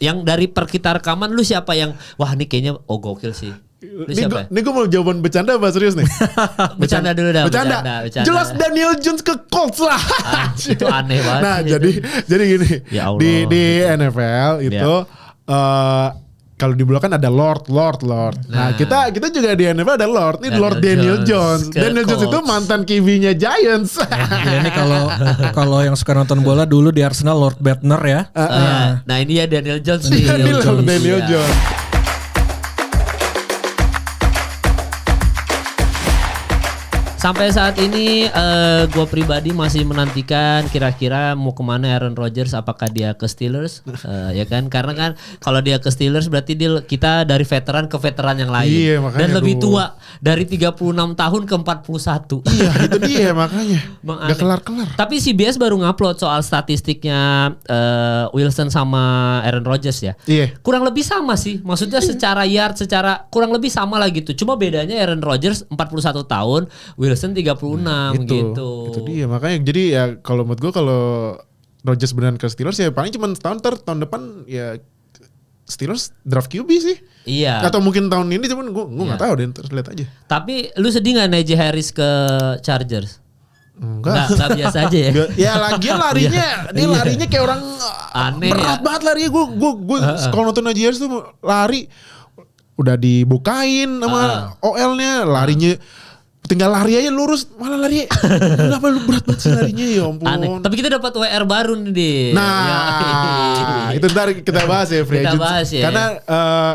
yang dari per kita rekaman lu siapa yang wah ini kayaknya gokil sih. Lu siapa? Ini gue mau jawaban bercanda apa serius nih? Bercanda dulu dah. Bercanda. Jelas Daniel Jones ke Colts lah. Itu aneh banget. Nah jadi gini, Ya Allah. di NFL itu kalau di bola kan ada Lord. Nah kita juga di NFL ada Lord. Ini Lord Daniel Jones. Daniel Jones itu mantan QB-nya Giants. Ya, ini kalau yang suka nonton bola dulu di Arsenal Lord Bettner ya. Nah ini ya Daniel Jones nih. Daniel Jones. Sampai saat ini gue pribadi masih menantikan kira-kira mau kemana Aaron Rodgers, apakah dia ke Steelers ya kan, karena kan kalau dia ke Steelers berarti kita dari veteran ke veteran yang lain. Iya, makanya dan lebih tua dari 36 tahun ke 41. Iya itu dia makanya gak kelar-kelar. Tapi CBS baru ngupload soal statistiknya Wilson sama Aaron Rodgers ya. Iya. Kurang lebih sama sih, maksudnya secara yard, secara kurang lebih sama lah gitu. Cuma bedanya Aaron Rodgers 41 tahun, Wilson 36 gitu. Itu dia makanya jadi ya kalau menurut gue kalau Rodgers beneran ke Steelers ya paling cuma tahun depan ya Steelers draft QB sih. Iya. Atau mungkin tahun ini cuman gue nggak tahu deh, terus lihat aja. Tapi lu sedih nggak Najee Harris ke Chargers? Enggak biasa aja ya. Ya lagian larinya dia larinya kayak orang aneh berat ya. banget larinya. Gue kalau nonton Najee Harris tuh lari udah dibukain sama OL-nya, larinya tinggal lari aja lurus, malah lari kenapa lu berat banget sih larinya, ya ampun. Aneh. Tapi kita dapat WR baru nih di. Nah itu ntar kita bahas ya free agency ya. Karena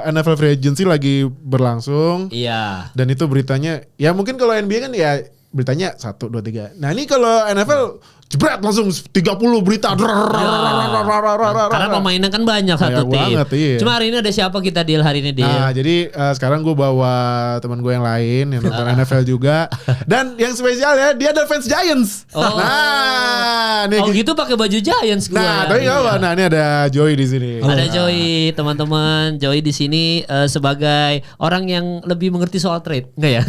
NFL free agency lagi berlangsung. Iya. Dan itu beritanya ya mungkin kalau NBA kan ya beritanya 1, 2, 3. Nah ini kalau NFL jebret langsung 30 berita. Karena pemainnya kan banyak satu tim. Banget, iya. Cuma hari ini ada siapa kita deal hari ini deal? Nah jadi sekarang gue bawa teman gue yang lain yang nonton NFL juga. Dan yang spesial ya dia ada fans Giants. Nah, nih gitu pakai baju Giants gue. Nah, tapi enggak apa. Nah, ini ada Joey di sini. Ada Joey, teman-teman. Joey di sini sebagai orang yang lebih mengerti soal trade. Enggak ya?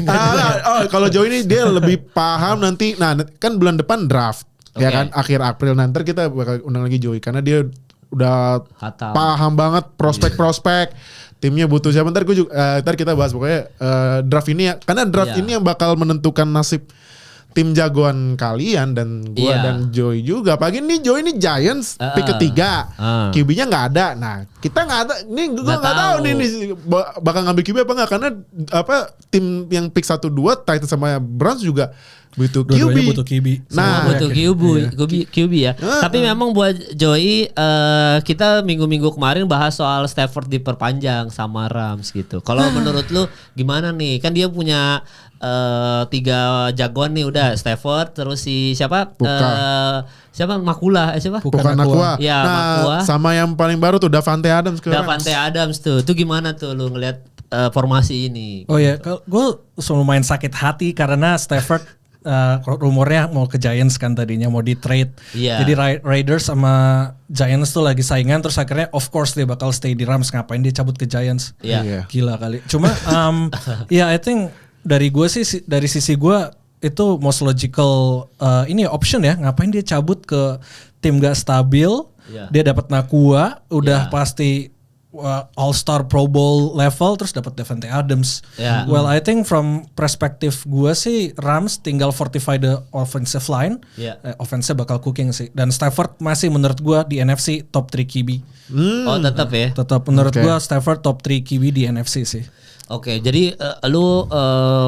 Kalau Joey ini dia lebih paham nanti. Nah, kan bulan depan draft. Ya kan akhir April nanti kita bakal undang lagi Joey karena dia udah paham banget prospek-prospek timnya butuh siapa. Ntar gue juga ntar kita bahas pokoknya draft ini ya, karena draft ini yang bakal menentukan nasib tim jagoan kalian dan gue dan Joey juga. Pagi ini Joey ini Giants pick ketiga, QB-nya nggak ada. Nah kita nggak ada. Nih gue nggak tahu nih bakal ngambil QB apa nggak, karena tim yang pick 1-2 Titans sama Browns juga butuh QB. Nah, butuh QB ya. Tapi memang buat Joey kita minggu-minggu kemarin bahas soal Stafford diperpanjang sama Rams gitu. Kalau menurut lu gimana nih? Kan dia punya 3 jagoan nih udah, Stafford, terus si siapa? Siapa Makula? Siapa? Bukan Nakua. Ya, nah, Makua. Sama yang paling baru tuh Davante Adams. Davante Adams tuh. Itu gimana tuh lu ngelihat formasi ini? Oh ya, gue lumayan sakit hati karena Stafford rumornya mau ke Giants kan tadinya, mau di trade. Jadi Raiders sama Giants tuh lagi saingan, terus akhirnya of course dia bakal stay di Rams, ngapain dia cabut ke Giants. Gila kali. Cuma ya I think dari gue sih, dari sisi gue itu most logical ini option ya, ngapain dia cabut ke tim gak stabil. Dia dapat Nakua udah pasti All-Star Pro Bowl level, terus dapat Davante Adams. Well, I think from perspektif gue sih Rams tinggal fortify the offensive line. Offense-nya bakal cooking sih. Dan Stafford masih menurut gue di NFC top 3 QB. Oh tetap ya? Tetap menurut gue Stafford top 3 QB di NFC sih. Oke, jadi lu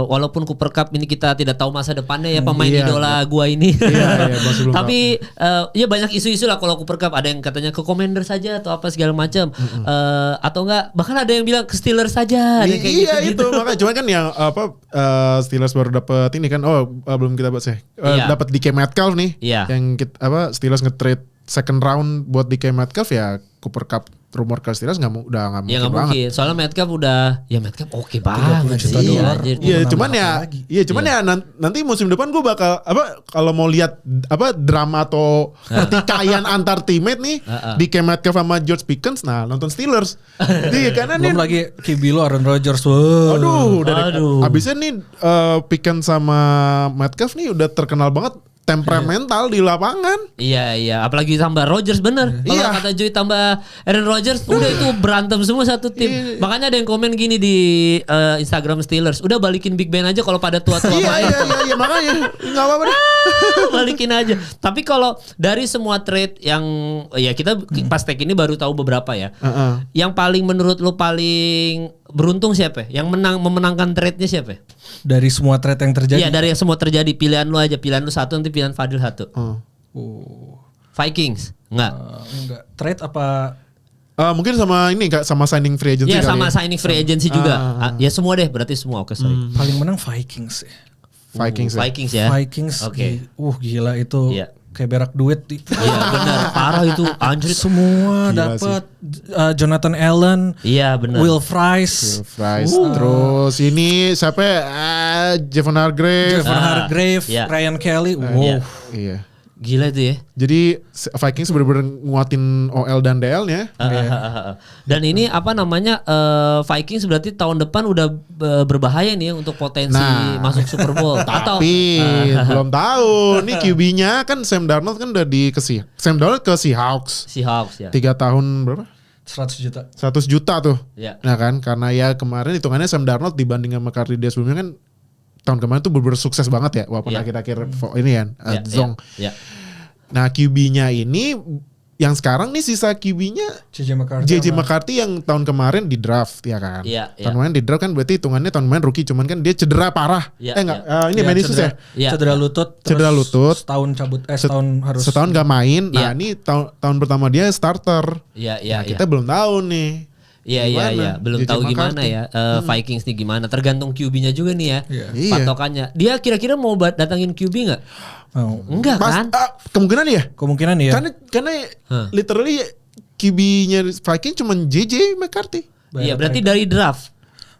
walaupun Cooper Cup ini kita tidak tahu masa depannya ya pemain idola gua ini. Tapi ya banyak isu-isu lah kalau Cooper Cup, ada yang katanya ke Commander saja atau apa segala macam. Atau enggak bahkan ada yang bilang ke Steelers saja. Itu makanya cuman kan yang Steelers baru dapat ini kan, belum kita bahas ya. Dapat DK Metcalf nih. Yang Steelers nge-trade second round buat DK Metcalf, ya Cooper Cup rumor ke Steelers udah nggak mungkin banget. Mungkin. Soalnya Metcalf Metcalf oke banget sih. Cuman ya nanti musim depan gue bakal kalau mau lihat drama atau pertikaian antar teammate nih di Metcalf sama George Pickens, nah nonton Steelers. Karena belum lagi QB lo Aaron Rodgers. Abisnya nih Pickens sama Metcalf nih udah terkenal banget temperamental di lapangan. Iya, apalagi tambah Rodgers bener. Kalau kata Joy tambah Aaron Rodgers, udah itu berantem semua satu tim. Makanya ada yang komen gini di Instagram Steelers, udah balikin Big Ben aja kalau pada tua-tua main. Iya, makanya nggak apa-apa deh. Balikin aja. Tapi kalau dari semua trade yang ya kita pas tag ini baru tahu beberapa ya. Yang paling menurut lu paling beruntung siapa? Yang memenangkan trade-nya siapa? Dari semua trade yang terjadi. Iya, dari yang semua terjadi. Pilihan lu aja, pilihan lu satu, nanti pilihan Fadil satu. Vikings? Enggak. Enggak. Trade apa? Mungkin sama ini Kak, sama signing free agency. Iya, sama signing free agency juga. Ya semua deh, berarti semua. Oke, sorry. Paling menang Vikings ya. Vikings ya. Vikings. Oke. Gila itu. Iya. Kayak berak duit. Iya benar, parah itu. Anjir semua dapat. Jonathan Allen. Iya benar. Will Fries. Terus ini siapa? Javon Hargrave. Ryan Kelly. Iya. Gila itu ya. Jadi Vikings benar-benar nguatin OL dan DL-nya. Dan ini apa namanya Vikings berarti tahun depan udah berbahaya nih untuk potensi masuk Super Bowl. Tapi belum tahu. Nih QB-nya kan Sam Darnold kan udah Sam Darnold ke Seahawks. Seahawks ya. 3 tahun berapa? 100 juta. 100 juta tuh. Ya. Nah kan karena ya kemarin hitungannya Sam Darnold dibanding sama Carly dia sebelumnya kan tahun kemarin tuh bener-bener sukses banget ya walaupun akhir-akhir ini kan zong. Nah QB-nya ini yang sekarang nih sisa QB-nya JJ McCarthy yang tahun kemarin di draft ya kan. Tahun kemarin di draft kan berarti hitungannya tahun kemarin rookie cuman kan dia cedera parah. Ini meniscus ya. Cedera lutut. Setahun cabut setahun gak main. Nah ini tahun pertama dia starter. Nah, kita belum tahu nih. Iya. Belum tahu gimana ya Vikings nih gimana. Tergantung QB-nya juga nih ya. Patokannya. Dia kira-kira mau datangin QB nggak? Enggak kan? Kemungkinan ya. Karena literally QB-nya Vikings cuma JJ McCarthy. Iya berarti dari draft.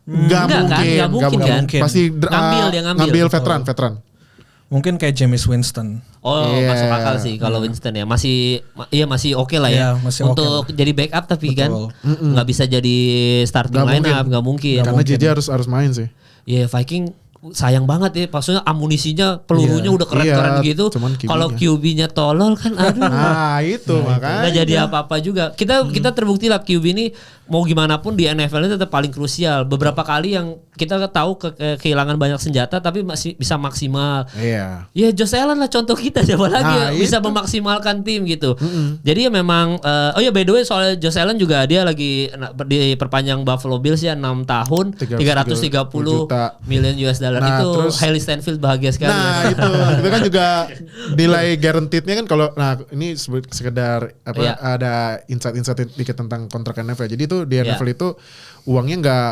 Gak mungkin kan? Pasti ngambil veteran. Mungkin kayak Jameis Winston. Masuk akal sih kalau Winston ya. Masih oke lah ya. Untuk jadi backup tapi kan nggak bisa jadi starting lineup, nggak mungkin. Karena JJ harus main sih. Iya Viking sayang banget ya, maksudnya amunisinya pelurunya udah keren-keren gitu. Kalau QB-nya tolol kan aduh. Nah, itu makanya. Nggak jadi apa-apa juga. Kita terbukti lah QB ini mau gimana pun di NFL ini tetap paling krusial. Beberapa kali yang kita tahu kehilangan banyak senjata tapi masih bisa maksimal. Iya. Ya Josh Allen lah contoh kita, siapa lagi bisa memaksimalkan tim gitu. Jadi ya memang by the way soal Josh Allen juga dia lagi diperpanjang Buffalo Bills ya 6 tahun 330 million US dollar. Itu terus, Hailey Stanfield bahagia sekali. Nah itu kan juga nilai guaranteed-nya kan kalau ini sekedar ada insight dikit tentang kontrak NFL. Jadi itu di NFL itu uangnya nggak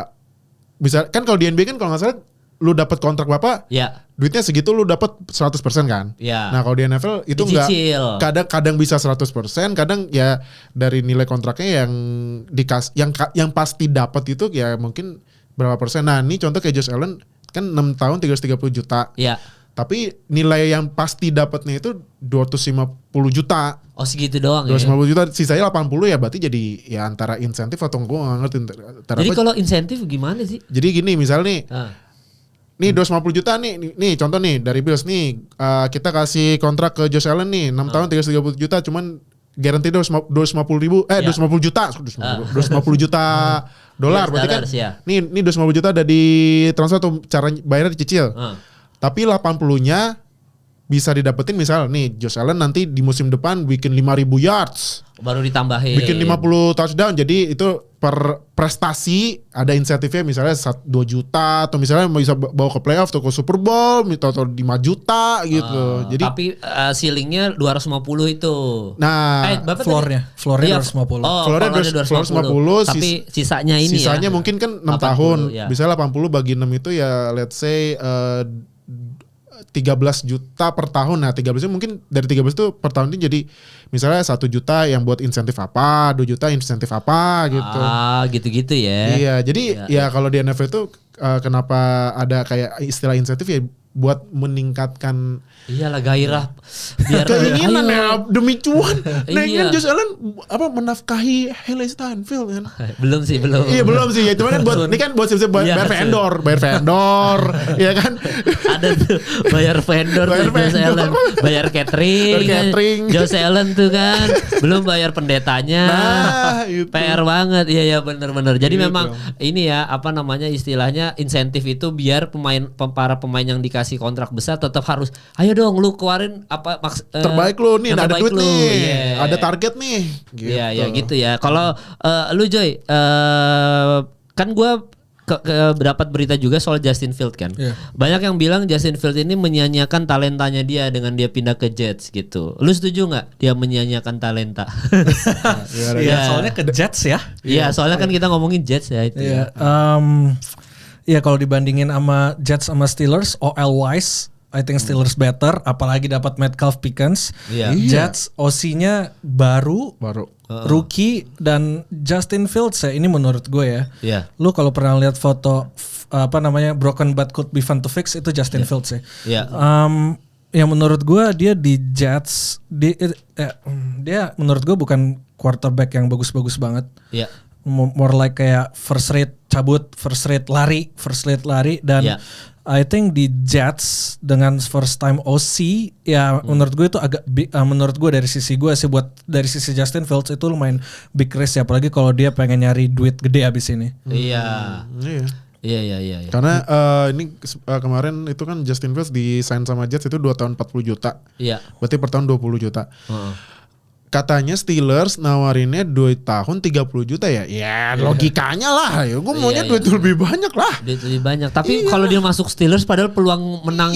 bisa kan, kalau di NBA kan kalau nggak salah lu dapat kontrak berapa, duitnya segitu lu dapat 100% kan. Nah kalau di NFL itu nggak, kadang bisa 100%, kadang ya dari nilai kontraknya yang pasti dapat itu ya mungkin berapa persen. Nah ini contoh kayak Josh Allen kan 6 tahun 330 juta. Tapi nilai yang pasti dapatnya itu 250 juta. Oh segitu doang 250 juta, sisanya 80 ya berarti jadi ya antara insentif atau gue gak ngerti. Jadi kalau insentif gimana sih? Jadi gini misalnya nih 250 juta nih contoh nih dari Bills nih kita kasih kontrak ke Josh Allen nih 6 tahun 330 juta cuman guarantee 250 juta dolar berarti kan nih 250 juta ada di transfer atau cara bayarnya dicicil. Tapi 80-nya bisa didapetin misal nih Josh Allen nanti di musim depan bikin 5.000 yards. Baru ditambahin. Bikin 50 touchdown. Jadi itu per prestasi ada insentifnya misalnya 2 juta atau misalnya bisa bawa ke playoff atau ke Super Bowl atau 5 juta gitu. Jadi tapi ceilingnya 250 itu. Nah, floornya 250. Floornya 250. Tapi sisanya ini sisanya mungkin kan 6 tahun. Bisa 80 bagi 6 itu ya let's say 13 juta per tahun. Nah 13 itu mungkin dari 13 itu per tahun itu jadi misalnya 1 juta yang buat insentif apa, 2 juta insentif apa gitu. Gitu-gitu ya. Iya jadi ya kalau di NFL itu kenapa ada kayak istilah insentif ya buat meningkatkan iyalah gairah biar keinginan ya demi cuan. Nah Iya. kan Josh Allen menafkahi Haley Steinfeld kan. belum sih. Iya belum sih ya, cuma kan buat ini kan buat siap-siap Iya, bayar vendor, ya kan. Ada tuh bayar vendor tuh Josh Allen, bayar catering. Josh Allen tuh kan belum bayar pendetanya. Nah, itu. PR banget. Iya benar. Jadi Gitu. memang ini ya apa namanya istilahnya insentif itu biar para pemain yang dikasih kontrak besar tetap harus ayo dong lu keluarin apa terbaik lu nih, ada duit nih, yeah. ada target nih. Gitu. Iya ya gitu ya. Kalau lu Joy, kan gue dapat berita juga soal Justin Field kan. Yeah. Banyak yang bilang Justin Field ini menyia-nyiakan talentanya dia dengan dia pindah ke Jets gitu. Lu setuju nggak dia menyia-nyiakan talenta? Iya, soalnya ke Jets ya. Iya, soalnya kan kita ngomongin Jets ya itu. Iya, ya kalau dibandingin sama Jets sama Steelers, OL wise I think Steelers better, apalagi dapat Metcalf Pickens. Iya. Jets OC-nya baru. Rookie dan Justin Fields ya, ini menurut gue ya. Iya. Lu kalau pernah lihat foto broken but could be fun to fix, itu Justin Fields ya. Iya. Yang menurut gue dia di Jets dia menurut gue bukan quarterback yang bagus-bagus banget. Iya. More like kayak first rate cabut, first rate lari dan I think di Jets dengan first time OC ya menurut gue itu agak menurut gue dari sisi gue sih buat dari sisi Justin Fields itu lumayan big risk ya, apalagi kalau dia pengen nyari duit gede abis ini. Iya. Iya. Karena ini kemarin itu kan Justin Fields di-sign sama Jets itu 2 tahun 40 juta. Iya. Berarti per tahun 20 juta. Katanya Steelers nawarinnya 2 tahun 30 juta ya. Ya logikanya lah. Ya gue maunya duit lebih banyak lah. Duit lebih banyak. Tapi kalau dia masuk Steelers padahal peluang menang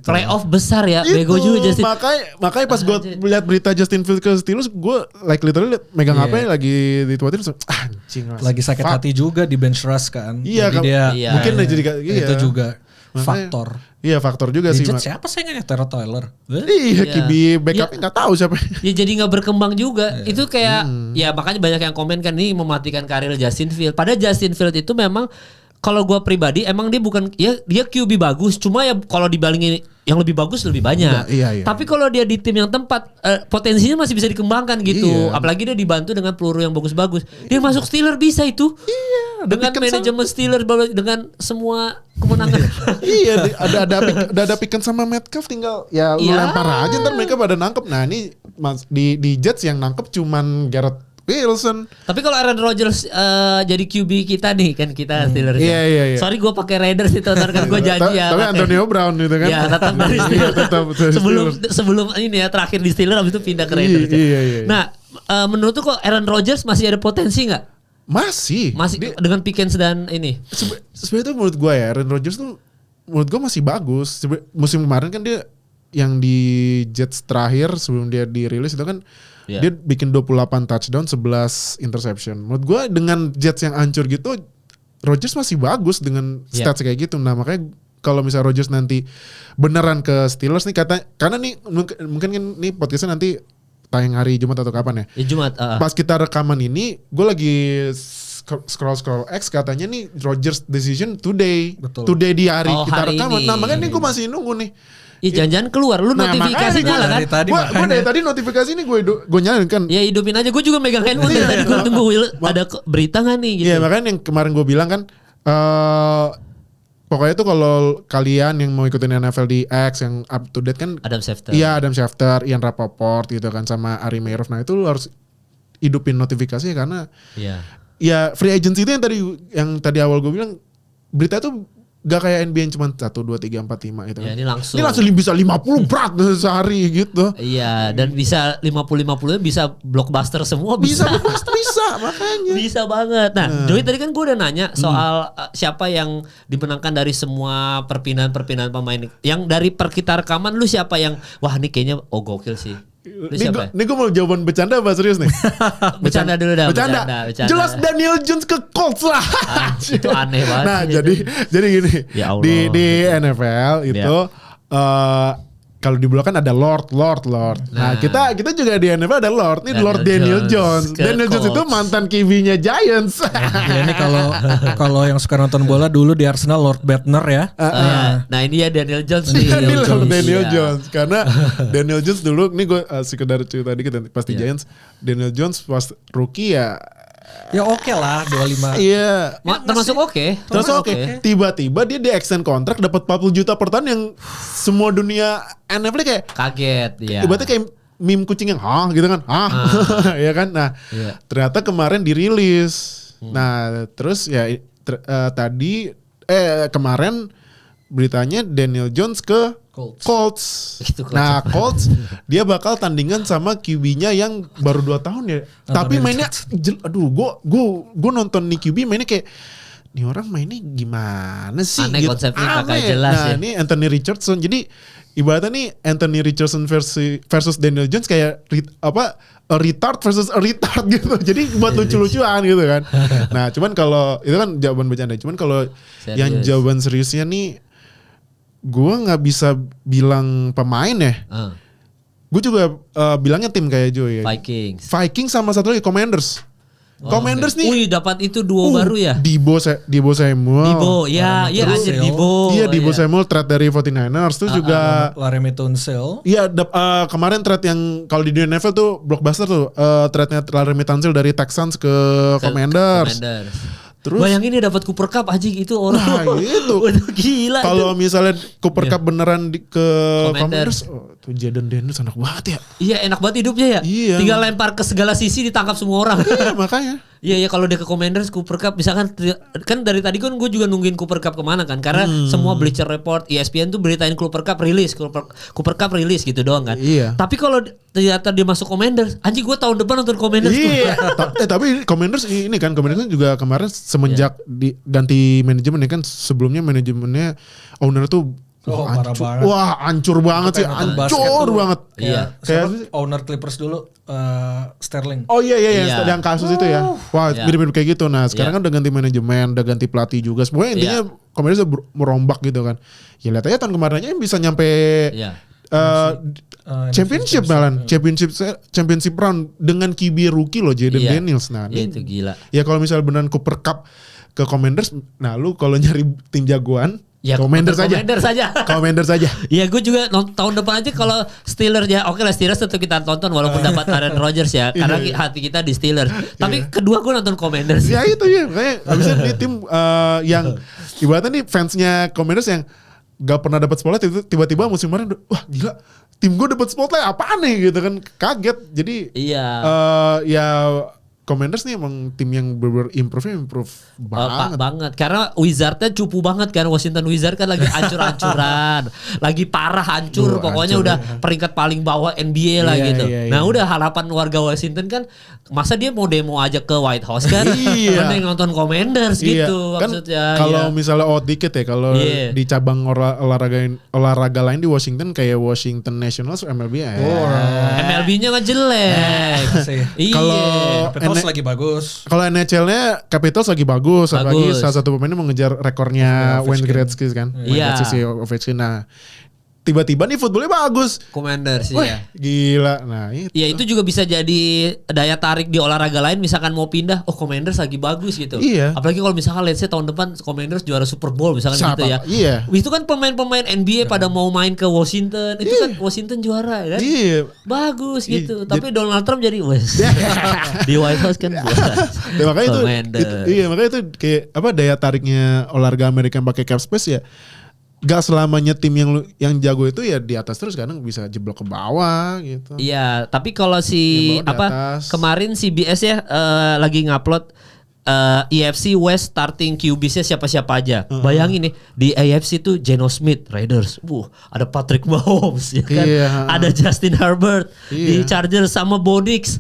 playoff besar ya. Bego juga Justin. Makanya pas gue lihat berita Justin Fields ke Steelers, gue like literally megang HP lagi di Twitter, anjing lah. Lagi sakit hati juga di bench rush kan. Iya, jadi dia mungkin jadi itu juga faktor. Iya faktor juga di sih. Jets siapa sih yang Tyrod Taylor? Iya, QB backupnya nggak tahu siapa. Ya jadi nggak berkembang juga. Itu kayak ya makanya banyak yang komen kan ini mematikan karir Justin Field. Padahal Justin Field itu memang kalau gue pribadi emang dia bukan ya dia QB bagus. Cuma ya kalau dibandingin yang lebih bagus lebih banyak. Iya. Tapi kalau dia di tim yang tempat potensinya masih bisa dikembangkan gitu. Iya. Apalagi dia dibantu dengan peluru yang bagus-bagus. Dia masuk Steelers bisa itu. Iya. Dengan manajemen Steelers dengan semua kemenangan. Iya, ada Pickens sama Metcalf, tinggal ya lu lempar aja ntar mereka pada nangkep. Nah ini di Jets yang nangkep cuman Garrett Wilson. Tapi kalau Aaron Rodgers jadi QB kita nih kan kita Steelers. Iya. Sorry gue pakai Raiders itu ntar kan gue janji ya. Tapi Antonio Brown gitu kan. Ya tetap dari Steelers. sebelum ini ya terakhir di Steelers habis itu pindah ke Raiders. Iya. Nah menurut tuh kok Aaron Rodgers masih ada potensi nggak? Masih dengan Pickens dan ini. Sebenarnya tuh menurut gue ya Aaron Rodgers tuh menurut gue masih bagus. Musim kemarin kan dia yang di Jets terakhir sebelum dia dirilis itu kan dia bikin 28 touchdown 11 interception. Menurut gue dengan Jets yang hancur gitu Rodgers masih bagus dengan stats kayak gitu. Nah makanya kalau misalnya Rodgers nanti beneran ke Steelers nih karena nih mungkin kan nih podcastnya nanti tayang hari Jumat atau kapan ya? Ya Jumat. Pas kita rekaman ini, gue lagi scroll X katanya nih Rodgers decision today. Betul. Today di hari kita rekaman. Ini. Nah makanya nih gue masih nunggu nih. Iya jangan-jangan keluar lu notifikasi nyala kan? Gue dari tadi notifikasi ini gue nyalain kan. Ya hidupin aja, gue juga megang handphone dari tadi gue tunggu ada berita nggak nih gitu. Iya makanya yang kemarin gue bilang kan. Pokoknya tuh kalau kalian yang mau ikutin NFL di X yang up to date kan Adam Schefter. Iya Adam Schefter, Ian Rapoport gitu kan sama Ari Meirov. Nah itu lu harus hidupin notifikasinya karena ya free agency itu yang tadi awal gue bilang berita tuh gak kayak NBA yang cuma 1, 2, 3, 4, 5 gitu kan. Ya, ini langsung bisa 50 berat sehari gitu. Iya dan bisa 50-50 bisa blockbuster semua bisa makanya. Bisa banget. Nah Joey tadi kan gue udah nanya soal siapa yang dimenangkan dari semua perpindahan pemain. Yang dari per kita rekaman lu siapa yang wah ini kayaknya gokil sih. Ini gue mau jawaban bercanda apa serius nih? Bercanda dulu dah. Bercanda. Jelas Daniel Jones ke Colts lah. Itu aneh banget. Nah jadi gini. Ya Allah. Di NFL itu kalau di bola kan ada Lord. Nah, kita juga di NFL ada Lord. Ini Lord Daniel Jones. Daniel Jones itu mantan QB-nya Giants. Ini kalau yang suka nonton bola dulu di Arsenal Lord Bettner ya. Nah, ini ya Daniel Jones nih. Daniel Jones karena Daniel Jones dulu ini gue sekedar cerita dikit pasti Giants. Daniel Jones pas rookie ya oke lah 25. Iya. Termasuk oke. Tiba-tiba dia di extend kontrak dapat 40 juta per tahun yang semua dunia NFL kayak kaget ya. Ibaratnya kayak meme kucing yang gitu kan. Ya kan. Nah, ternyata kemarin dirilis. Nah, terus ya kemarin beritanya Daniel Jones ke Colts. Nah, Colts dia bakal tandingan sama QB-nya yang baru 2 tahun ya. Tapi mainnya gue nonton nih QB mainnya kayak nih orang mainnya gimana sih? Aneh gitu. Konsepnya kayak jelas ya. Ini Anthony Richardson. Jadi ibaratnya nih Anthony Richardson versus Daniel Jones kayak a retard versus a retard gitu. Jadi buat lucu-lucuan gitu kan. Nah, cuman kalau itu kan jawaban bercanda. Cuman kalau yang jawaban seriusnya nih gue nggak bisa bilang pemain ya. Gue juga bilangnya tim kayak Joe ya. Vikings sama satu lagi Commanders. Commanders nih. Wih, dapat itu duo baru ya. Debo Samuel. Debo Samuel trade dari 49ers terus juga Laramie Tunsil. Iya, kemarin trade yang kalau di NFL tuh blockbuster tuh trade-nya Laramie Tunsil dari Texans ke Commanders. Terus bayangin dia dapat Cooper Cup aja itu orang. Nah, itu. Waduh, gila. Kalau misalnya Cooper Cup beneran ke Commanders, tuh Jaden Daniels enak banget ya. Iya, enak banget hidupnya ya. Iya. Tinggal lempar ke segala sisi ditangkap semua orang. Iya, makanya. Iya kalau dia ke Commanders Cooper Cup misalkan kan dari tadi kan gue juga nungguin Cooper Cup kemana kan karena semua Bleacher Report ESPN tuh beritain Cooper Cup rilis gitu doang kan. Iya. Tapi kalau ternyata dia masuk Commanders, anjing gue tahun depan nonton Commanders. Iya. Tapi Commanders ini kan Commanders juga kemarin semenjak ganti manajemen ya kan sebelumnya manajemennya owner tuh hancur banget sih, hancur banget. Iya. Kayak owner Clippers dulu Sterling. Oh iya yang kasus itu ya. Wah, mirip-mirip kayak gitu. Nah, sekarang kan udah ganti manajemen, udah ganti pelatih juga. Semuanya intinya Commanders udah merombak gitu kan. Ya lihat aja tahun kemarin aja bisa nyampe championship round dengan QB rookie loh Jaden Daniels. Nah, itu gila. Ya kalau misalnya beneran Cooper Cup ke Commanders, nah lu kalau nyari tim jagoan Commanders aja. Iya, gue juga tahun depan aja kalau Steelers ya. Oke lah Steelers tentu kita tonton walaupun dapat Aaron Rodgers ya. Karena hati kita di Steelers. Tapi kedua gue nonton Commanders. Ya itu ya. Kayak abisnya ini tim yang ibaratnya nih fansnya Commanders yang gak pernah dapat spotlight itu tiba-tiba musim kemarin wah gila tim gue dapat spotlight apaan nih gitu kan kaget. Jadi ya Commanders nih emang tim yang improve banget. Karena Wizard-nya cupu banget kan. Washington Wizard kan lagi hancur-hancuran. Lagi parah hancur. Pokoknya udah peringkat paling bawah NBA lah gitu. Nah udah harapan warga Washington kan. Masa dia mau demo aja ke White House kan. Mending nonton Commanders gitu kan, maksudnya. Kalau misalnya dikit ya. Kalau di cabang olahraga lain di Washington kayak Washington Nationals MLB ya. MLB-nya kan jelek. Kalau lagi bagus. Kalau NHL-nya Capitals lagi bagus. Lagi salah satu pemainnya mengejar rekornya Wayne Gretzky kan. Iya. Ovechkin. Nah, tiba-tiba nih footballnya bagus. Commanders ya. Gila. Nah itu. Ya itu juga bisa jadi daya tarik di olahraga lain. Misalkan mau pindah, Commanders lagi bagus gitu. Iya. Apalagi kalau misalkan let's say tahun depan Commanders juara Super Bowl misalkan gitu ya. Iya. Itu kan pemain-pemain NBA pada mau main ke Washington. Itu kan Washington juara kan. Iya. Bagus gitu. Tapi Donald Trump jadi di White House kan makanya makanya itu kayak apa daya tariknya olahraga Amerika yang pakai cap space ya. Gak selamanya tim yang jago itu ya di atas terus kadang bisa jeblok ke bawah gitu. Iya, tapi kalau kemarin CBS ya lagi ngupload EFC West starting QB-nya siapa-siapa aja. Bayangin nih di AFC tuh Geno Smith Raiders. Ada Patrick Mahomes ya kan. Ada Justin Herbert di Chargers sama Bo Nix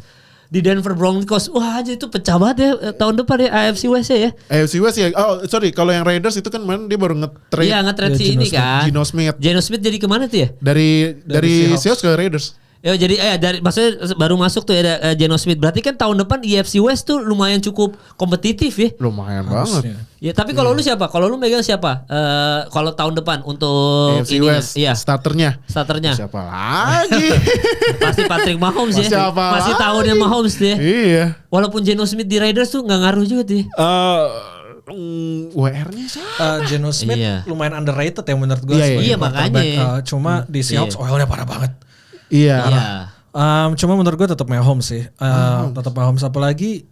di Denver Broncos. Wah aja itu pecah banget ya tahun depan ya AFC West ya. AFC West ya. Oh sorry kalau yang Raiders itu kan dia baru nge-trade. Iya nge-trade si ini kan. Geno Smith jadi kemana tuh ya? Dari Seahawks ke Raiders. Ya jadi dari maksudnya baru masuk tuh ada Geno Smith. Berarti kan tahun depan EFC West tuh lumayan cukup kompetitif ya. Lumayan banget. Ya tapi kalau lu siapa? Kalau lu megang siapa? Kalau tahun depan untuk AFC West starternya. Siapa lagi? Pasti Patrick Mahomes ya. Pasti tahunnya Mahomes dia. Iya. Walaupun Geno Smith di Raiders tuh nggak ngaruh juga tuh. WR-nya siapa? Geno Smith lumayan underrated ya menurut gue. Iya makanya. Cuma di Seahawks oilnya parah banget. Iya. Cuma menurut gue tetap Mahomes sih. Tetap Mahomes, apalagi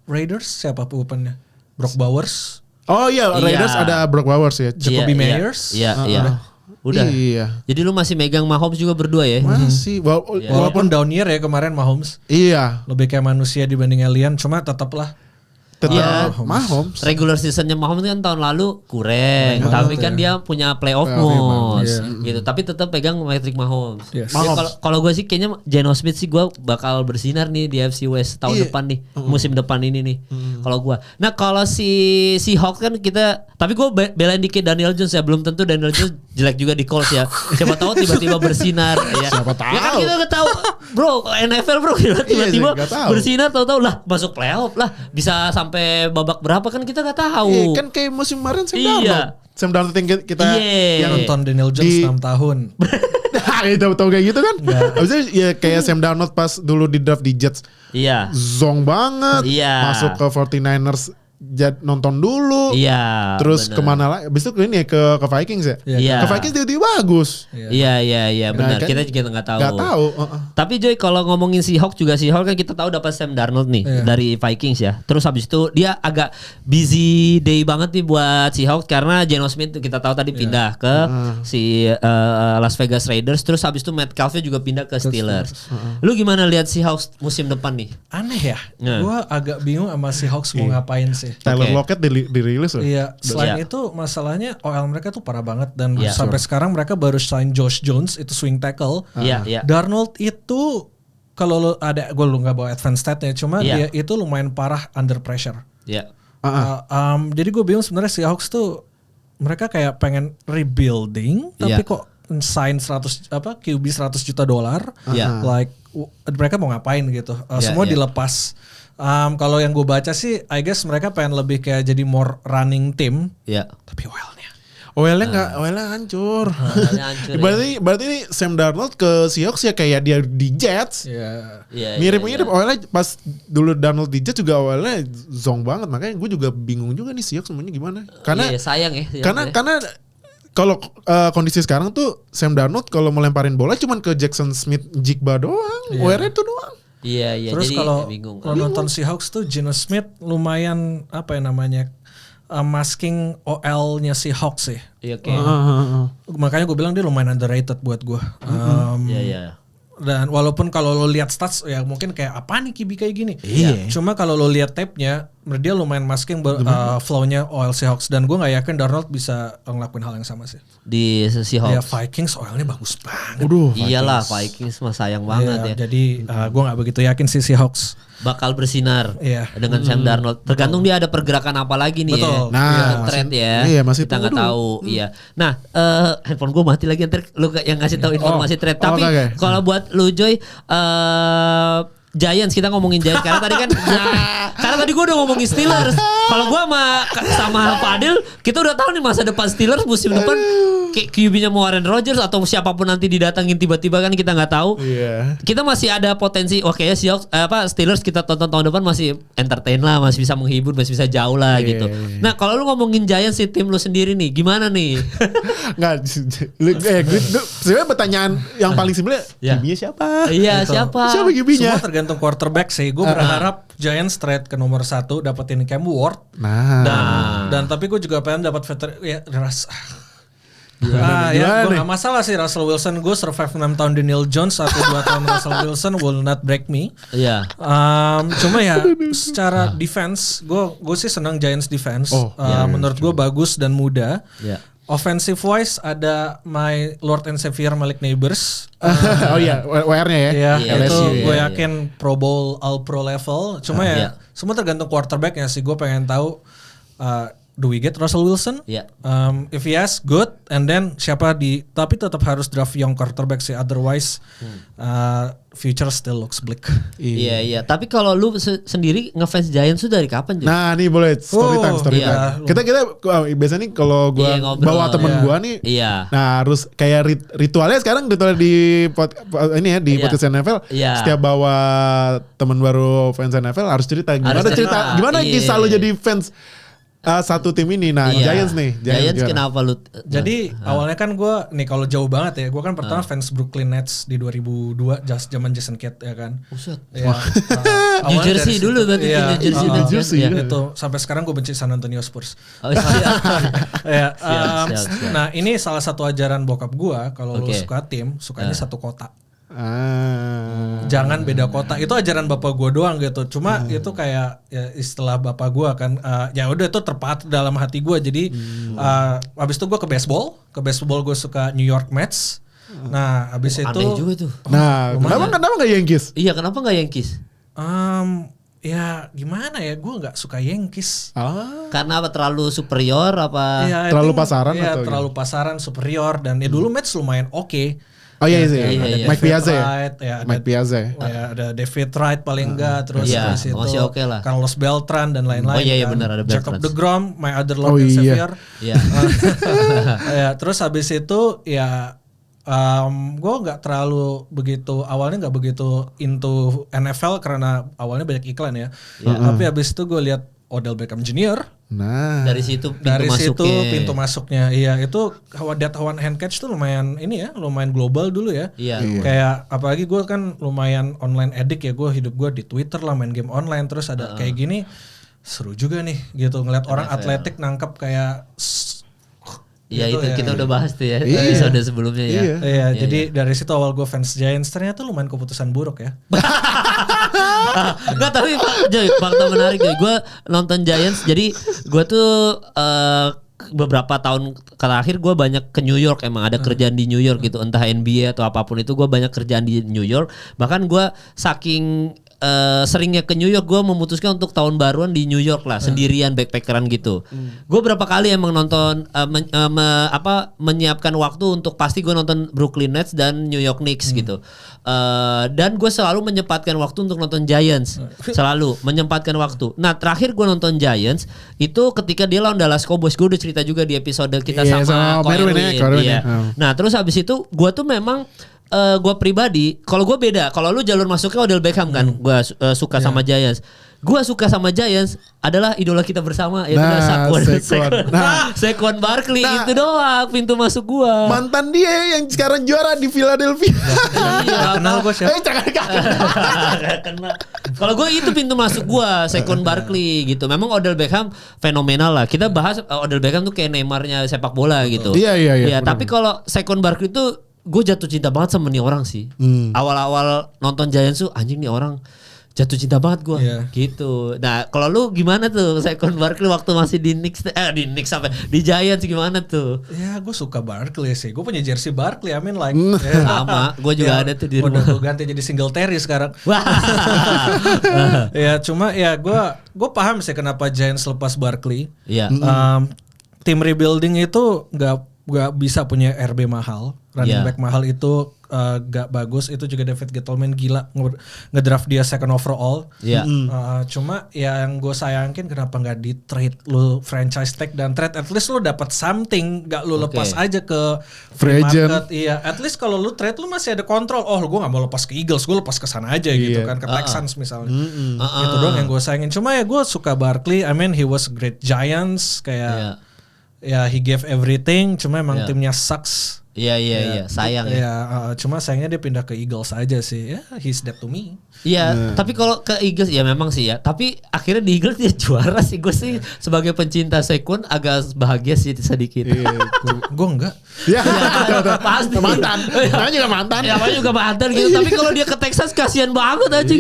Raiders siapa pemainnya? Brock Bowers. Oh iya, Raiders ada Brock Bowers ya. Jacoby Meyers. Iya. Udah. Iya. Jadi lu masih megang Mahomes juga berdua ya? Masih. Walaupun down year ya kemarin Mahomes. Iya. Lebih kayak manusia dibanding alien. Cuma tetaplah. Mahomes. Regular seasonnya Mahomes kan tahun lalu kurang, tapi kan dia punya playoff mode gitu. Tapi tetap pegang Patrick Mahomes. Yes. Ya, kalau gue sih kayaknya Geno Smith sih gue bakal bersinar nih di AFC West tahun depan nih, musim depan ini nih. Kalau gue. Nah kalau si Hawks kan kita, tapi gue belain dikit Daniel Jones ya, belum tentu Daniel Jones jelek juga di Colts ya. Siapa tahu tiba-tiba bersinar ya. Siapa tahu. Ya kan kita nggak tahu, bro, NFL bro tiba-tiba bersinar tahu-tahu lah masuk playoff lah, bisa sampai babak berapa kan kita nggak tahu. Kan kayak musim kemarin Sam Darnold yang kita yang nonton Daniel Jones 6 tahun. Nah itu tau kayak gitu kan. Abisnya ya kayak Sam Darnold pas dulu di draft di Jets. Iya. Zong banget. Iya. Masuk ke 49ers nonton dulu. Iya. Terus kemana lagi? Abis itu ini ya ke Vikings ya. Iya. Ke Vikings tiba-tiba bagus. Iya benar. Nah, kan kita juga nggak tahu. Nggak tahu. Tapi Joy kalau ngomongin Seahawks juga, Seahawks kan kita tahu dapat Sam Darnold nih dari Vikings ya. Terus habis itu dia agak busy day banget nih buat Seahawks karena Geno Smith kita tahu tadi pindah ke si Las Vegas Raiders. Terus habis itu Matt Calvin juga pindah ke Steelers. Lu gimana lihat Seahawks musim depan nih? Aneh ya. Gua agak bingung sama Seahawks mau ngapain sih. Tyler Lockett dirilis loh. Iya, selain itu masalahnya OL mereka tuh parah banget dan sampai sekarang mereka baru sign Josh Jones itu swing tackle. Darnold itu kalau lu ada, gue lu nggak bawa advance stat-nya, cuma dia itu lumayan parah under pressure. Jadi gue bingung sebenarnya Seahawks tuh mereka kayak pengen rebuilding tapi kok sign QB $100 juta. Like mereka mau ngapain gitu. Semua dilepas. Kalau yang gue baca sih, I guess mereka pengen lebih kayak jadi more running team. Tapi OL-nya hancur. Berarti ini Sam Darnold ke Seahawks ya kayak dia di Jets. Mirip-mirip. OL-nya pas dulu Darnold di Jets juga OL-nya zong banget. Makanya gue juga bingung juga nih Seahawks semuanya gimana. Karena sayang ya. Karena kalau kondisi sekarang tuh Sam Darnold kalau melemparin bola cuman ke Jackson Smith-Jigba doang. OL-nya itu doang. Iya. Terus kalau nonton Seahawks tuh Geno Smith lumayan masking OL-nya Seahawks sih. Iya. Makanya gue bilang dia lumayan underrated buat gue. Iya. Dan walaupun kalau lo lihat stats ya mungkin kayak apa nih QB kayak gini. Cuma kalau lo lihat tape-nya dia lumayan masking flow-nya OL Seahawks dan gue nggak yakin Darnold bisa ngelakuin hal yang sama sih. Di Seahawks. Ya Vikings OL-nya bagus banget. Iyalah Vikings mah sayang banget ya. Jadi gue nggak begitu yakin sih Seahawks bakal bersinar dengan Sam Darnold. Tergantung dia ada pergerakan apa lagi nih ya. Nah, trend ya. Iya, masih kita nggak tahu. Iya. Nah, handphone gue mati lagi, ntar lu yang ngasih tahu informasi trade. Tapi kalau buat lu Joy, Giants, kita ngomongin Giants karena tadi kan karena tadi gue udah ngomongin Steelers. Kalau gue sama Fadil kita udah tahu nih masa depan Steelers musim depan QB-nya mau Aaron Rodgers atau siapapun nanti didatangin tiba-tiba kan kita nggak tahu. Kita masih ada potensi. Oke ya Steelers kita tonton tahun depan masih entertain lah, masih bisa menghibur, masih bisa jauh lah gitu. Nah kalau lu ngomongin Giants si tim lu sendiri nih gimana nih? Nggak, sebenarnya pertanyaan yang paling simpel QB-nya siapa? Iya siapa? Siapa QB-nya? Semua tergantung quarterback sih. Gue berharap Giants trade ke nomor 1 dapetin Cam Ward. Dan tapi gue juga pengen dapat veteran gue gak masalah sih Russell Wilson. Gue survive 6 tahun Daniel Jones 1-2 tahun Russell Wilson will not break me. Cuma ya secara defense gue sih senang Giants defense. Menurut gue bagus dan muda. Offensive wise ada my Lord and Savior Malik Neighbors. WR-nya ya. Itu gue yakin Pro Bowl All Pro level. Cuma semua tergantung quarterbacknya sih. Gue pengen tahu do we get Russell Wilson? Yeah. If yes, good. And then tapi tetap harus draft young quarterback sih. Otherwise, future still looks bleak. Iya. Tapi kalau lu sendiri ngefans Giants tuh dari kapan juga? Nah, nih boleh story time. Iya. Kita biasanya nih kalau gua bawa temen gua nih, nah harus kayak ritualnya sekarang di podcast NFL. Setiap bawa temen baru fans NFL harus cerita gimana kisah lu jadi fans satu tim ini. Nah, Giants nih. Giants kenapa lu? Jadi awalnya kan gue nih kalau jauh banget ya, gue kan pertama fans Brooklyn Nets di 2002 zaman Jason Kidd ya kan. Ya, New Jersey dulu berarti New Jersey. Itu sampai sekarang gue benci San Antonio Spurs. Siap. Nah, ini salah satu ajaran bokap gue, kalau lu suka tim, sukanya satu kota. Jangan beda kota. Itu ajaran bapak gue doang gitu. Cuma itu kayak ya istilah bapak gue kan. Ya udah itu terpaat dalam hati gue. Jadi abis itu gue ke baseball. Gue suka New York Mets. Nah abis itu. Aneh juga tuh. Nah kenapa gak Yankees? Iya kenapa gak Yankees? Ya gimana ya, gue nggak suka Yankees. Karena apa, terlalu superior apa? Ya, terlalu pasaran ya, atau terlalu pasaran superior dan dulu Mets lumayan oke. Oh iya. Mike Piazza ya. Mike Piazza. Ya, ada David Wright paling enggak, terus itu okay lah. Carlos Beltran dan lain-lain. Oh iya benar ada Beltran. Jacob deGrom, my other Lord and Savior. Iya. Ya, terus habis itu ya gue nggak terlalu awalnya nggak begitu into NFL karena awalnya banyak iklan ya. Tapi habis itu gue lihat Odell Beckham Jr. Nah, dari situ pintu masuknya. Iya, itu that one hand catch tuh lumayan lumayan global dulu ya. Iya. Kayak apalagi gue kan lumayan online addict ya, gue hidup gue di Twitter lah, main game online, terus ada kayak gini seru juga nih gitu ngeliat orang atletik nangkep kayak. Iya gitu, itu kita udah bahas tuh ya episode sebelumnya ya. Iya, jadi dari situ awal gue fans Giants, ternyata lumayan keputusan buruk ya. Enggak, tapi fakta menarik ya. Gue nonton Giants, jadi gue tuh beberapa tahun terakhir gue banyak ke New York, emang ada kerjaan di New York gitu, entah NBA atau apapun itu, gue banyak kerjaan di New York. Bahkan gue saking seringnya ke New York, gue memutuskan untuk tahun baruan di New York lah, sendirian backpackeran gitu. Gue berapa kali emang nonton menyiapkan waktu untuk pasti gue nonton Brooklyn Nets dan New York Knicks gitu. Dan gue selalu menyempatkan waktu untuk nonton Giants, selalu menyempatkan waktu. Nah terakhir gue nonton Giants itu ketika dia lawan Dallas Cowboys. Gue udah cerita juga di episode kita sama Erwin. Nah terus habis itu gue tuh memang gue pribadi, kalau gue beda. Kalau lu jalur masuknya Odell Beckham kan, gue suka sama Giants. Gue suka sama Giants adalah idola kita bersama, yaitu Saquon Barkley. Itu doang pintu masuk gue. Mantan dia yang sekarang juara di Philadelphia. Kenal gue siapa? Kalau gue itu pintu masuk gue, Saquon Barkley gitu. Memang Odell Beckham fenomenal lah. Kita bahas Odell Beckham tuh kayak Neymarnya sepak bola gitu. Iya. Tapi kalau Saquon Barkley tuh gue jatuh cinta banget sama nih orang sih. Awal-awal nonton Giants tuh anjing nih orang jatuh cinta banget gue gitu. Nah kalau lu gimana tuh Saquon Barkley waktu masih di Knicks sampai di Giants gimana tuh? Ya gue suka Barkley sih. Gue punya jersey Barkley. I mean like sama. Gue juga ada tuh di rumah. Udah gue ganti jadi Singletary sekarang. Ya cuma ya gue paham sih kenapa Giants lepas Barkley. Iya. Tim rebuilding itu gak bisa punya RB mahal, running back mahal itu gak bagus. Itu juga David Gettleman gila ngedraft dia second overall. Cuma yang gue sayangin kenapa gak di trade, lu franchise tag dan trade, at least lu dapat something, gak lu lepas aja ke free market. Iya, at least kalau lu trade lu masih ada kontrol. Oh gue gak mau lepas ke Eagles, gue lepas ke sana aja gitu kan, ke Texans misalnya. Itu doang yang gue sayangin. Cuma ya gue suka Barkley. I mean he was great Giants kayak. Ya he gave everything, cuma emang timnya sucks. Iya, sayang ya. Cuma sayangnya dia pindah ke Eagles aja sih. Ya, he's dead to me. Iya, tapi kalau ke Eagles ya memang sih ya. Tapi akhirnya di Eagles dia juara sih. Gue sih sebagai pencinta Saquon agak bahagia sih sedikit. Gue enggak. Ya, pasti. Mantan. Namanya juga mantan. Ya, namanya juga mantan gitu. Tapi kalau dia ke Texas kasihan banget aja.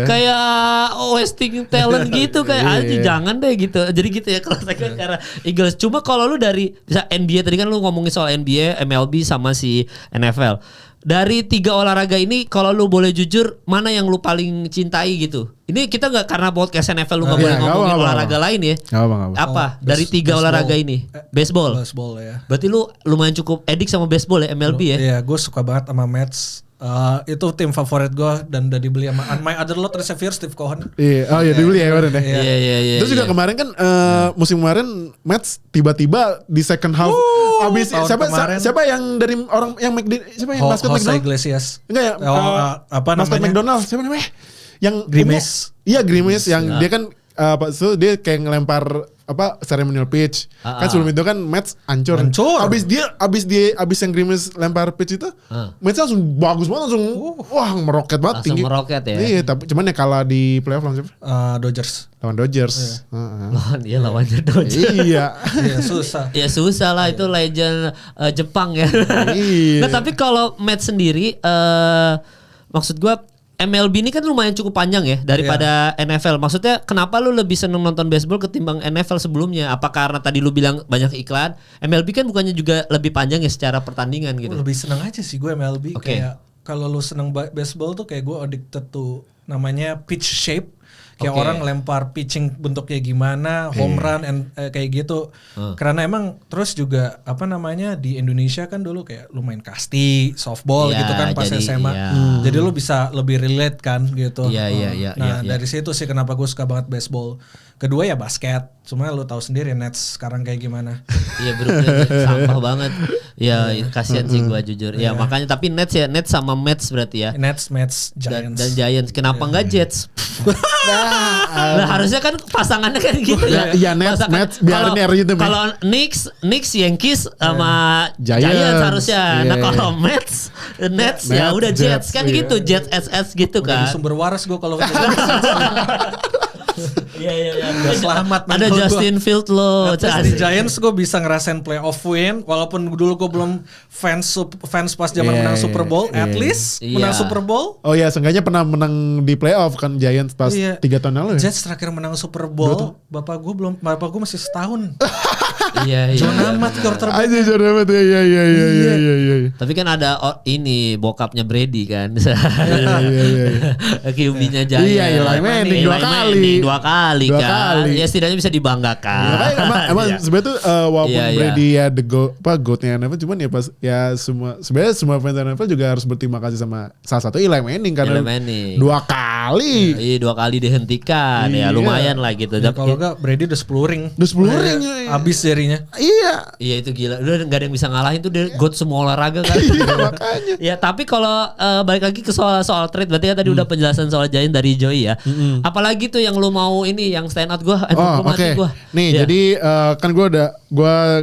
Kayak wasting talent gitu. Kayak aja jangan deh gitu. Jadi gitu ya kalau Saquon karena Eagles. Cuma kalau lu dari bisa NBA tadi kan lu ngomongin soal NBA, MLB MLB sama si NFL. Dari 3 olahraga ini kalau lu boleh jujur mana yang lu paling cintai gitu? Ini kita nggak karena podcast NFL lu nggak boleh ngomongin olahraga lain ya. Apa? Dari 3 olahraga ini? Baseball. Baseball ya. Berarti lu lumayan cukup edik sama baseball ya, MLB ya? Iya, gue suka banget sama Mets. Itu tim favorit gue dan udah dibeli sama my other lot receiver Steve Cohen. Iya, oh iya dibeli ya kemarin ya. Iya. Terus juga kemarin kan musim kemarin Mets tiba-tiba di second half abis siapa yang dari orang yang siapa yang basket Jose McDonald? Iglesias. Enggak ya? Apa basket namanya? McDonald siapa namanya? Yang Grimes. Iya Grimes yang dia kan dia kayak ngelempar ceremonial pitch. Kan sebelum itu kan Mets hancur. Abis yang Grimes lempar pitch itu, Mets langsung bagus banget langsung wah meroket banget langsung tinggi. Meroket ya. Iya, tapi cuman ya kalah di playoff lawan siapa? Lawan Dodgers. Lawannya Dodgers. Iya. Susah. Ya susah lah itu legend Jepang ya. Iya. Nah, tapi kalau Mets sendiri maksud gua MLB ini kan lumayan cukup panjang ya daripada NFL. Maksudnya kenapa lu lebih seneng nonton baseball ketimbang NFL sebelumnya? Apa karena tadi lu bilang banyak iklan? MLB kan bukannya juga lebih panjang ya secara pertandingan gitu. Lebih seneng aja sih gue MLB. Kayak kalau lu seneng baseball tuh kayak gue addicted tuh namanya pitch shape. Kayak orang lempar pitching bentuknya gimana, home run kayak gitu. Karena emang terus juga di Indonesia kan dulu kayak lu main kasti, softball gitu kan pas SMA. Jadi lu bisa lebih relate kan gitu. Nah, dari situ sih kenapa gue suka banget baseball. Kedua ya basket. Cuma lu tahu sendiri Nets sekarang kayak gimana. Iya Brooklyn sampah banget. Ya kasihan sih gue jujur. Ya makanya tapi Nets sama Mets berarti ya. Nets, Giants. Dan Giants. Kenapa enggak Jets? Nah, harusnya kan pasangannya kan gitu ya. Iya Nets biarin R gitu. Kalau Knicks Yankees sama Giants harusnya. Nah kalau Nets ya udah Jets kan gitu, Jets SS gitu kan. Udah sumber waras gue kalau Iya. Udah selamat. Ada Justin Field loh. Di Giants gue bisa ngerasain playoff win. Walaupun dulu gue belum fans pas zaman menang Super Bowl. At least menang Super Bowl. Oh iya, seenggaknya pernah menang di playoff kan Giants pas 3 tahun lalu ya. Jets terakhir menang Super Bowl. Bapak gue masih setahun. Iya. John Amat quarterback. Aja John Amat iya. Tapi kan ada ini bokapnya Brady kan. QB-nya Giants. Iya, Eli Manning 2 kali kan. Ya setidaknya bisa dibanggakan. Emang sebenarnya tuh walaupun Brady ya GOAT-nya NFL cuman ya pas ya sebenarnya semua fans NFL juga harus berterima kasih sama salah satu Eli Manning karena 2 kali. Iya 2 kali dihentikan ya lumayan lah gitu. Kalau enggak Brady udah 10 ring. Habis serinya. Iya itu gila. Udah enggak ada yang bisa ngalahin tuh dia GOAT semua olahraga kan. Iya makanya. Ya tapi kalau balik lagi ke soal trade berarti kan tadi udah penjelasan soal Giants dari Joey ya. Apalagi tuh yang lu mau ini yang stand out gue Nih jadi kan gue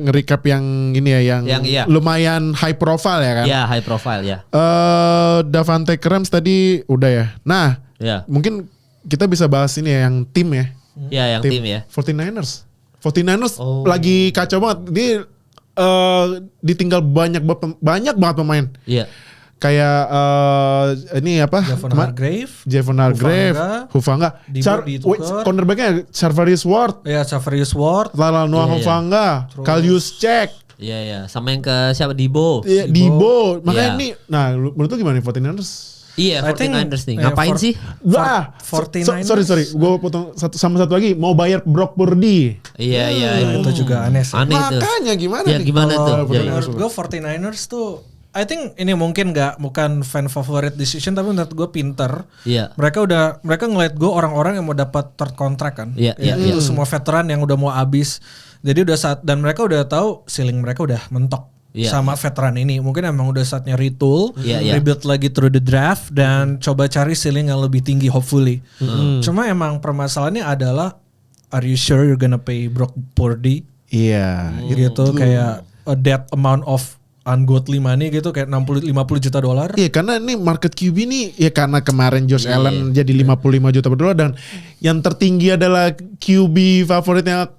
nge-recap yang ini ya yang lumayan high profile ya kan. Iya high profile ya. Davante Adams tadi udah ya. Nah mungkin kita bisa bahas ini ya yang tim ya. Iya yang tim ya. 49ers lagi kacau banget. Dia ditinggal banyak banget pemain. Iya. Kayak ini apa? Javon Hargrave, Hufanga. Cornerbacknya Charvarius Ward. Iya, Charvarius Ward. Noah Hufanga, Kalius Check. Iya. Sama yang ke siapa? Dibo. Dibo. Makanya ini, nah menurut lu gimana nih 49ers? Iya, 49ers nih. Ngapain sih? 49ers. Sorry. Gue potong satu lagi. Mau bayar Brock Purdy. Iya. Itu juga aneh sih. Makanya gimana nih? Gimana tuh? Menurut gue 49ers tuh I think ini mungkin bukan fan favorite decision tapi menurut gue pinter. Iya. Mereka ngeliat gue orang-orang yang mau dapat third contract kan. Iya. Itu semua veteran yang udah mau habis. Jadi dan mereka udah tahu ceiling mereka udah mentok sama veteran ini. Mungkin emang udah saatnya retool, rebuild lagi through the draft dan coba cari ceiling yang lebih tinggi hopefully. Cuma emang permasalahannya adalah are you sure you're gonna pay Brock Purdy? Iya. Gitu kayak that amount of ungodly money gitu kayak 50 juta dolar. Iya karena ini market QB nih ya karena kemarin Josh Allen jadi 55 juta per dolar dan yang tertinggi adalah QB favoritnya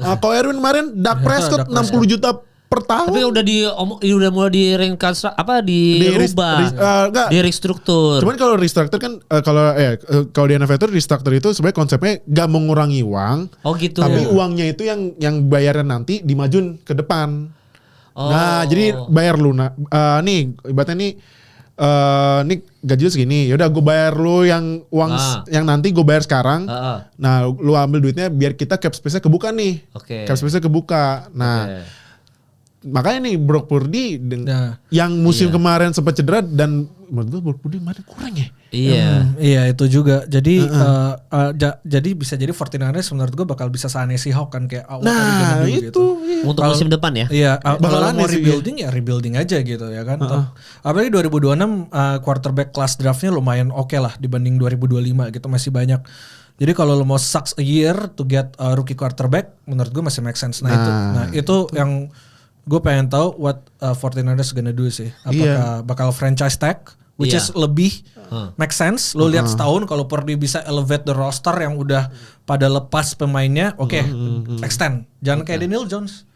kalau Erwin kemarin Dak Prescott 60 juta per tahun. Tapi udah mulai dirubah, di restruktur. Cuman kalau restruktur kan kalau di NFL itu restruktur itu sebenarnya konsepnya gak mengurangi uang. Oh gitu. Tapi uangnya itu yang bayarnya nanti dimajuin ke depan. Nah, jadi bayar lu nih ibaratnya nih nih gaji lu segini. Yaudah gue bayar lu yang uang yang nanti gue bayar sekarang. Nah, lu ambil duitnya biar kita cap space-nya kebuka nih. Cap space-nya kebuka. Nah, makanya nih Brock Purdy yang musim kemarin sempat cedera dan menurut gue Brock Purdy kemarin kurang ya. Iya itu juga. Jadi jadi bisa jadi 49ers menurut gue bakal bisa seaneh Seahawks kan kayak nah itu gitu. Untuk musim depan ya. Iya, kalau mau rebuilding ya rebuilding aja gitu ya kan. Apalagi 2026 quarterback class draftnya lumayan oke lah dibanding 2025 gitu, masih banyak. Jadi kalau lo mau sucks a year to get a rookie quarterback menurut gue masih make sense. Nah itu yang gue pengen tahu what 49ers gonna do sih. Apakah bakal franchise tag, which is lebih make sense. Lo lihat setahun kalau Purdy bisa elevate the roster yang udah pada lepas pemainnya, extend. Jangan kayak Daniel Jones.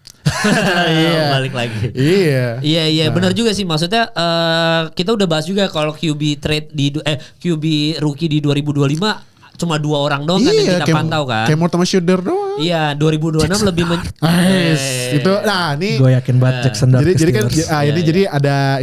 Balik lagi. Iya, benar juga sih. Maksudnya kita udah bahas juga kalau QB trade di QB rookie di 2025 cuma 2 orang doang kan yang kita pantau kan. Kayak sama Shooter doang. Iya, 2026 lebih itu nah ini gue yakin banget Jackson Dart. Jadi kan jadi ada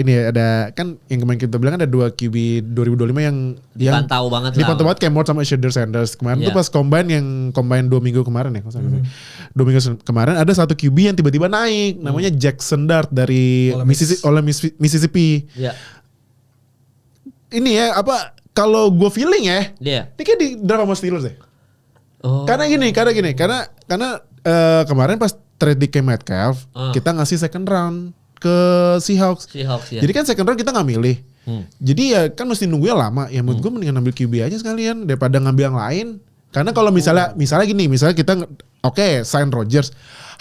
kan yang kemarin kita bilang ada 2 QB 2025 yang dipantau banget lah. Dipantau banget kayak sama Shooter Sanders. Kemarin tuh pas combine 2 minggu kemarin ya. 2 minggu kemarin ada 1 QB yang tiba-tiba naik namanya Jackson Dart dari Mississippi. Iya. Ini ya kalau gue feeling ya, ini kayak di draft sama Steelers deh. Karena kemarin pas trade di Metcalf, kita ngasih second round ke Seahawks. Ya. Jadi kan second round kita nggak milih. Jadi ya kan mesti nunggunya lama. Ya menurut gue mendingan ambil QB aja sekalian daripada ngambil yang lain. Karena kalau misalnya kita sign Rodgers,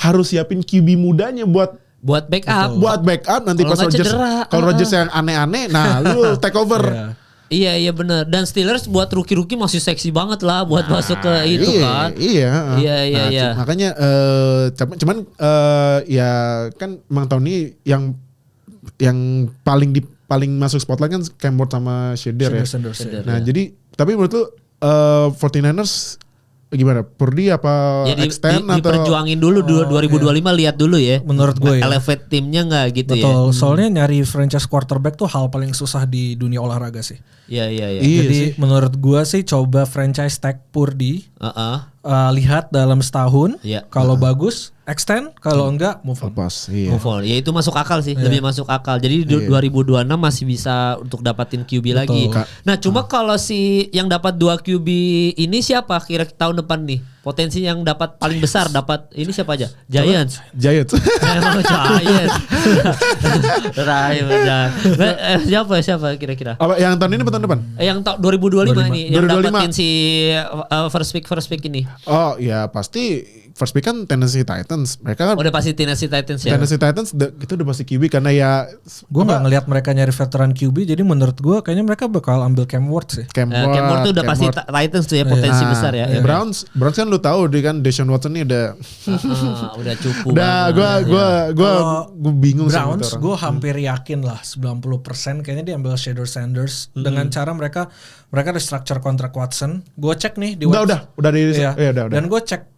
harus siapin QB mudanya buat backup. Buat backup nanti pas Rodgers. Kalau Rodgers yang aneh-aneh, nah lu take over. Iya benar. Dan Steelers buat rookie masih seksi banget lah buat masuk ke itu kan. Iya. Makanya cuman ya kan emang tahun ini yang paling masuk spotlight kan Cam Ward sama Shedder ya. Nah, jadi tapi menurut lu 49ers gimana? Purdy apa extend atau diperjuangin dulu 2025 lihat dulu ya. Menurut gue elevate timnya nggak gitu. Betul, soalnya nyari franchise quarterback tuh hal paling susah di dunia olahraga sih. Iya. Jadi menurut gue sih coba franchise tag Purdy. Lihat dalam setahun. Kalau bagus extend, kalau enggak move on. Move on. Ya itu masuk akal sih, lebih masuk akal. Jadi 2026 masih bisa untuk dapatin QB lagi. Nah, cuma kalau si yang dapat 2 QB ini siapa kira tahun depan nih? Potensi yang dapat paling besar dapat ini siapa aja? Giants. Emang Giants. Siapa kira-kira? Yang tahun ini atau tahun depan? Yang 2025 ini yang dapatin si first pick ini. Oh ya pasti first pick kan Tennessee Titans. Mereka kan udah pasti Tennessee Titans ya. Tennessee Titans itu udah pasti QB karena ya gue nggak ngelihat mereka nyari veteran QB, jadi menurut gue kayaknya mereka bakal ambil Cam Ward sih. Cam Ward tuh udah pasti Titans tuh ya potensi besar ya. Browns kan lu tahu dia kan Deshaun Watson ini udah udah cukup. Gue bingung sama Browns. Gue hampir yakin lah 90% kayaknya dia ambil Shedeur Sanders dengan cara mereka restructure kontrak Watson. Gue cek nih di udah udah. Dan gue cek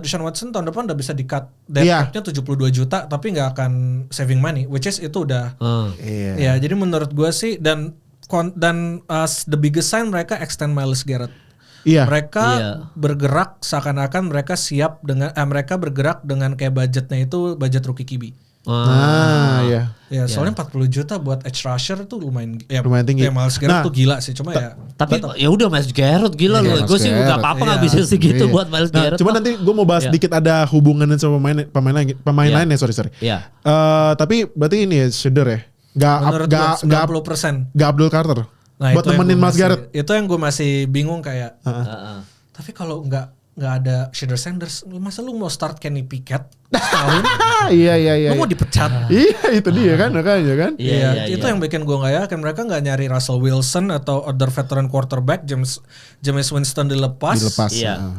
Deshaun Watson tahun depan udah bisa di-cut dead cap-nya 72 juta tapi nggak akan saving money, which is itu udah. Ya, jadi menurut gue sih dan the biggest sign mereka extend Myles Garrett. Mereka bergerak seakan-akan mereka siap dengan mereka bergerak dengan kayak budgetnya itu budget rookie QB. Ya, soalnya 40 juta buat edge rusher tuh lumayan tinggi. Ya Myles Garrett tuh gila sih, cuma tapi ya udah Myles Garrett gila loh. Gue sih enggak apa-apa ngabisin segitu buat Myles Garrett. Cuma nanti gue mau bahas sedikit ada hubungannya sama pemain lain ya, sorry. Tapi berarti ini ya Shedeur ya. Enggak 90%. Enggak Abdul Carter. Nah, buat temenin Myles Garrett. Itu yang gue masih bingung kayak. Tapi kalau nggak ada Shedeur Sanders, masa lu mau start Kenny Pickett setahun? Iya. Lu mau dipecat? Iya itu dia kan makanya kan. Iya. Itu yang bikin gue nggak yakin mereka nggak nyari Russell Wilson atau other veteran quarterback James Winston dilepas.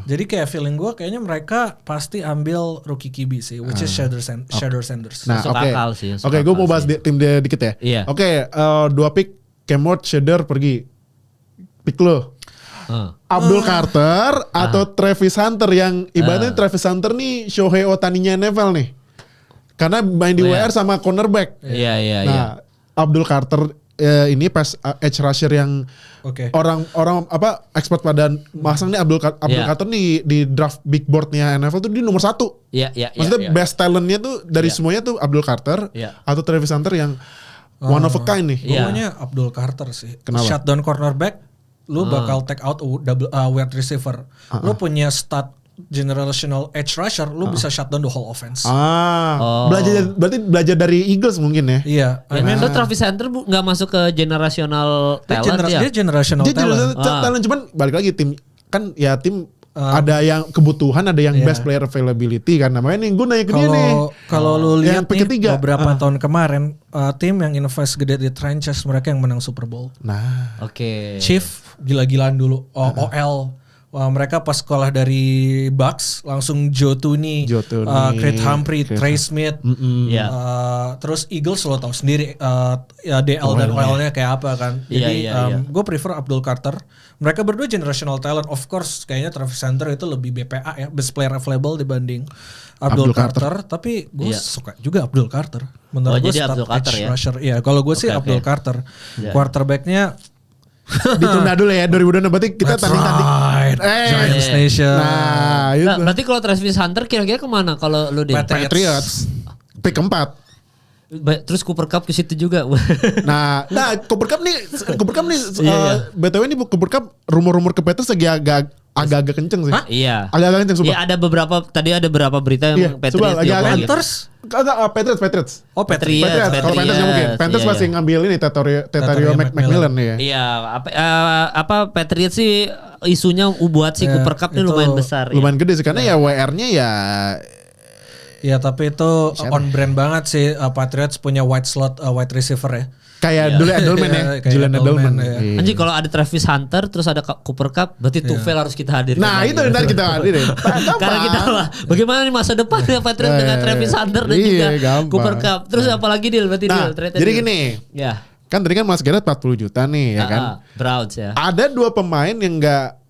Jadi kayak feeling gue kayaknya mereka pasti ambil rookie QB sih, which is Shedeur Sanders. Nah, masuk akal sih. Oke, gue mau bahas tim dia dikit ya. Iya. Oke, 2 pick. Cam Ward, Shedeur pergi. Pick lo. Abdul Carter atau Travis Hunter yang ibaratnya Travis Hunter nih Shohei Otaninya NFL nih. Karena main di WR sama cornerback. Iya. Nah, Abdul Carter ini pas edge rusher yang orang apa expert pada masang nih Abdul Carter nih di draft big boardnya NFL tuh di nomor 1. Iya. Maksudnya best talentnya tuh dari semuanya tuh Abdul Carter atau Travis Hunter yang one of a kind nih. Pokoknya Abdul Carter sih. Kenapa? Shutdown cornerback, lu bakal take out wide receiver. Lu punya stat generational edge rusher, lu bisa shutdown the whole offense. Belajar dari Eagles mungkin ya. Iya. I mean, Travis Hunter nggak masuk ke generational talent Dia generational talent. Cuman balik lagi tim ada yang kebutuhan, ada yang best player availability kan. Namanya nih gue nanya ke dia nih. Kalau lu lihat nih beberapa tahun kemarin tim yang invest gede di trenches mereka yang menang Super Bowl. Nah, Chief gila-gilaan dulu. OL. Wah, mereka pas sekolah dari Bucks langsung Joe Tooney, Creed Humphrey, Trey Smith, terus Eagles lo tau sendiri DL dan OL-nya kayak apa kan. Jadi gue prefer Abdul Carter. Mereka berdua generational talent, of course. Kayaknya Travis Hunter itu lebih BPA ya, best player available dibanding Abdul Carter. Tapi gue suka juga Abdul Carter. Menurut gue Abdul Carter ya. Rusher. Iya, kalau gue sih Abdul Carter. Quarterbacknya ditunda dulu ya 2026 berarti kita tanding-tanding. Giants Nation. Nah, berarti kalau Travis Hunter kira-kira kemana kalau lu deh? Patriots. Pick 4. Terus Cooper Cup ke situ juga. nah Cooper Cup nih BTW ini Cooper Cup rumor-rumor ke Patriots agak kenceng sih. Hah? Iya. Agak kenceng sumpah. Iya ada beberapa berita yang Patriots Panthers. Patriots. Oh, Patriots. Kalau Panthers nggak mungkin. Panthers masih ngambil ini Tatario McMillan ya. Iya, Patriots sih isunya buat si Cooper Cup ini lumayan besar. Lumayan gede sih karena ya WR-nya ya. Ya tapi itu on brand banget sih Patriots punya wide slot wide receiver ya. Kayak dulu Edelman ya, Julian Edelman. Anjing kalau ada Travis Hunter terus ada Cooper Cup, berarti Tufel harus kita hadirkan. Nah itu benar kita hadirin. Karena kita bagaimana nih masa depan ya Patriots dengan Travis Hunter dan juga Cooper Cup. Terus apalagi deal berarti deal. Jadi gini. Ya. Kan tadi kan Mas Garrett 40 juta nih ya kan. Browns ya. Ada 2 pemain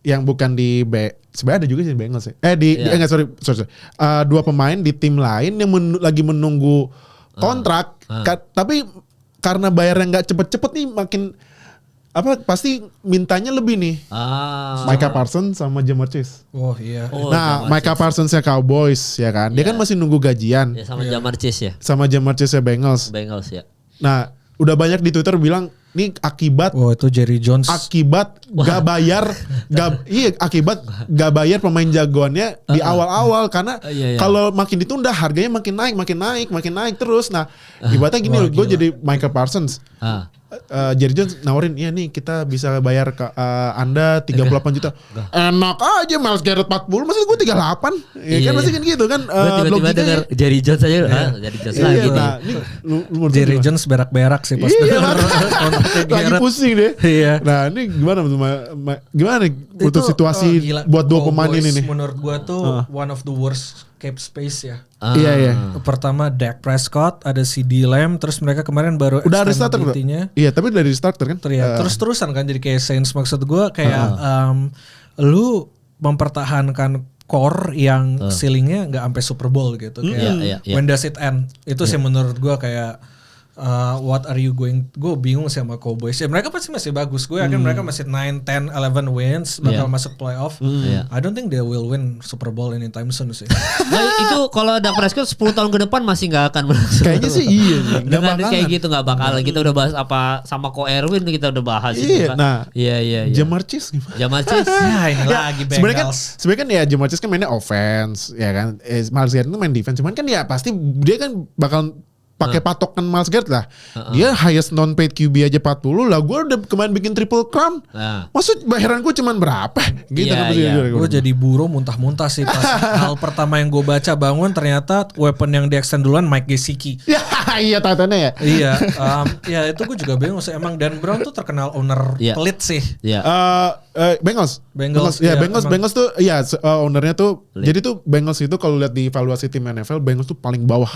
yang bukan di sebenarnya ada juga sih di Bengals ya. Sorry. 2 pemain di tim lain yang lagi menunggu kontrak. Tapi karena bayarnya nggak cepet-cepet nih makin pasti mintanya lebih nih. Micah Parsons sama Jamar Chase. Oh iya. Micah Parsonsnya Cowboys ya kan. Dia kan masih nunggu gajian. Ya, sama Jamar Chase ya. Sama Jamar Chase Bengals ya. Nah, udah banyak di Twitter bilang nih akibat itu Jerry Jones. Akibat gak bayar pemain jagoannya di awal-awal karena kalau makin ditunda harganya makin naik terus. Nah, ibaratnya gini gue jadi Michael Parsons. Jerry Jones nawarin, iya nih kita bisa bayar ke Anda 38 juta. Enak aja Miles Garrett 40, maksudnya gue 38. Ya kan masih kan gitu kan. Tiba-tiba denger Jerry Jones aja. Jerry Jones lagi nih. Jerry Jones berak-berak sih pas lagi pusing deh. Nah ini gimana nih untuk situasi buat 2 pemain ini nih. Menurut gue tuh one of the worst cap space ya. Iya. Pertama Dak Prescott, ada CD Lamb, terus mereka kemarin baru udah ada starter bro. Iya, tapi dari starter kan. Terus-terusan kan jadi kayak Saints, maksud gue kayak lu mempertahankan core yang ceilingnya nggak sampai Super Bowl gitu kayak when does it end? Itu sih menurut gue kayak what are you going? Gue bingung sih sama Cowboys. Ya mereka pasti masih bagus. Gue yakin mereka masih 9, 10, 11 wins bakal masuk playoff. I don't think they will win Super Bowl anytime soon sih. Nah, itu kalau Dak Prescott 10 tahun ke depan masih nggak akan menang. Kayaknya sih iya. Dengan kayak gitu nggak bakal. Kita udah bahas apa sama Ko Erwin kita udah bahas. Iya. Nah, iya. Jamar Chase gimana? Jamar Chase. Ini lagi Bengals. Sebenarnya kan ya Jamar Chase kan mainnya offense, ya kan. Miles Garrett itu main defense. Cuman kan ya pasti dia kan bakal pakai patokan Miles Garrett lah. Dia highest non-paid QB aja 40 lah. Gue udah kemarin bikin triple crown. Maksud bayaran gue cuman berapa? Gitu kan. Gue jadi buru muntah-muntah sih pas hal pertama yang gue baca bangun ternyata weapon yang di extend duluan Mike Gesicki. Iya tata-tatanya ya. Iya. Ya itu gue juga bingung sih. Emang Dan Brown tuh terkenal owner pelit sih. Bengals tuh ownernya tuh Lead. Jadi tuh Bengals itu kalau lihat di evaluasi tim NFL Bengals tuh paling bawah.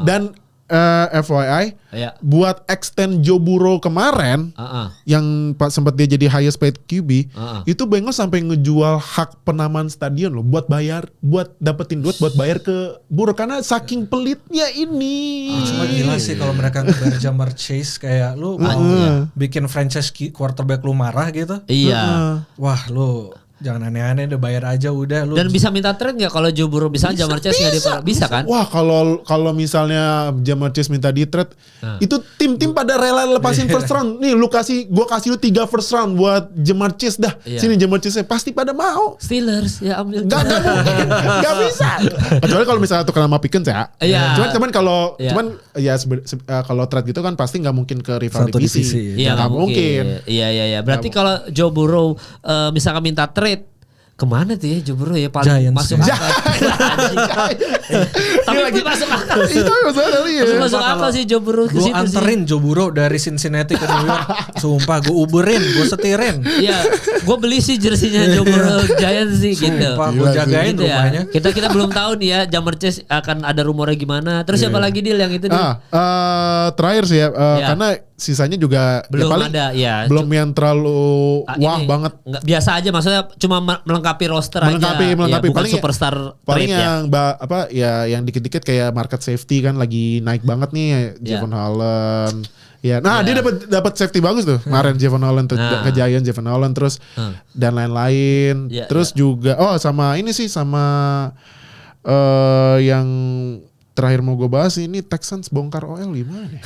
Dan FYI buat extend Joe Burrow kemarin yang sempat dia jadi highest paid QB itu Bengals sampai ngejual hak penamaan stadion loh buat dapetin duit buat bayar ke Burrow karena saking pelitnya ini. Cuma gila sih kalau mereka ngebayar Jamar Chase kayak lu mau bikin franchise quarterback lu marah gitu. Iya. Wah lu jangan aneh-aneh deh, bayar aja udah lu. Dan bisa minta trade nggak kalau Joe Burrow bisa Jamar Chase nggak bisa kan? Wah kalau misalnya Jamar Chase minta di trade itu tim-tim pada rela lepasin first round. Nih gua kasih lu 3 first round buat Jamar Chase dah. Sini Jamar Chase pasti pada mau. Steelers ya ambil. Gak mungkin, gak bisa. Kecuali kalau misalnya tukeran sama Pickens ya. Cuman kalau kalau trade gitu kan pasti nggak mungkin ke rival divisi. Iya nggak mungkin. Iya. Berarti kalau Joe Burrow misalkan minta trade kemana tuh ya Joe Burrow ya paling masuk akal. Tapi lagi masuk akal sih. Masuk akal sih Joe Burrow ke situ sih. Gue anterin Joe Burrow dari Cincinnati ke New York. Sumpah gue uberin, gue setirin. Iya, gue beli sih jersinya Joe Burrow Giants sih gitu. Sumpah gue jagain gitu rumahnya. Ya. Kita belum tahu nih ya Jamar Chase akan ada rumornya gimana. Terus siapa lagi deal yang itu nih? Terakhir sih ya, karena sisanya juga belum ada ya. Belum yang terlalu banget. Biasa aja maksudnya cuma melengkapi roster melengkapi, aja. Ya, bukan superstar paling trade yang yang dikit-dikit kayak market safety kan lagi naik banget nih Javon Holland. Ya, dia dapat safety bagus tuh. Kemarin Javon Holland tuh ke Giants, Javon Holland terus dan lain-lain. Terus juga sama ini sih sama yang terakhir mau gue bahas ini Texans bongkar OL gimana?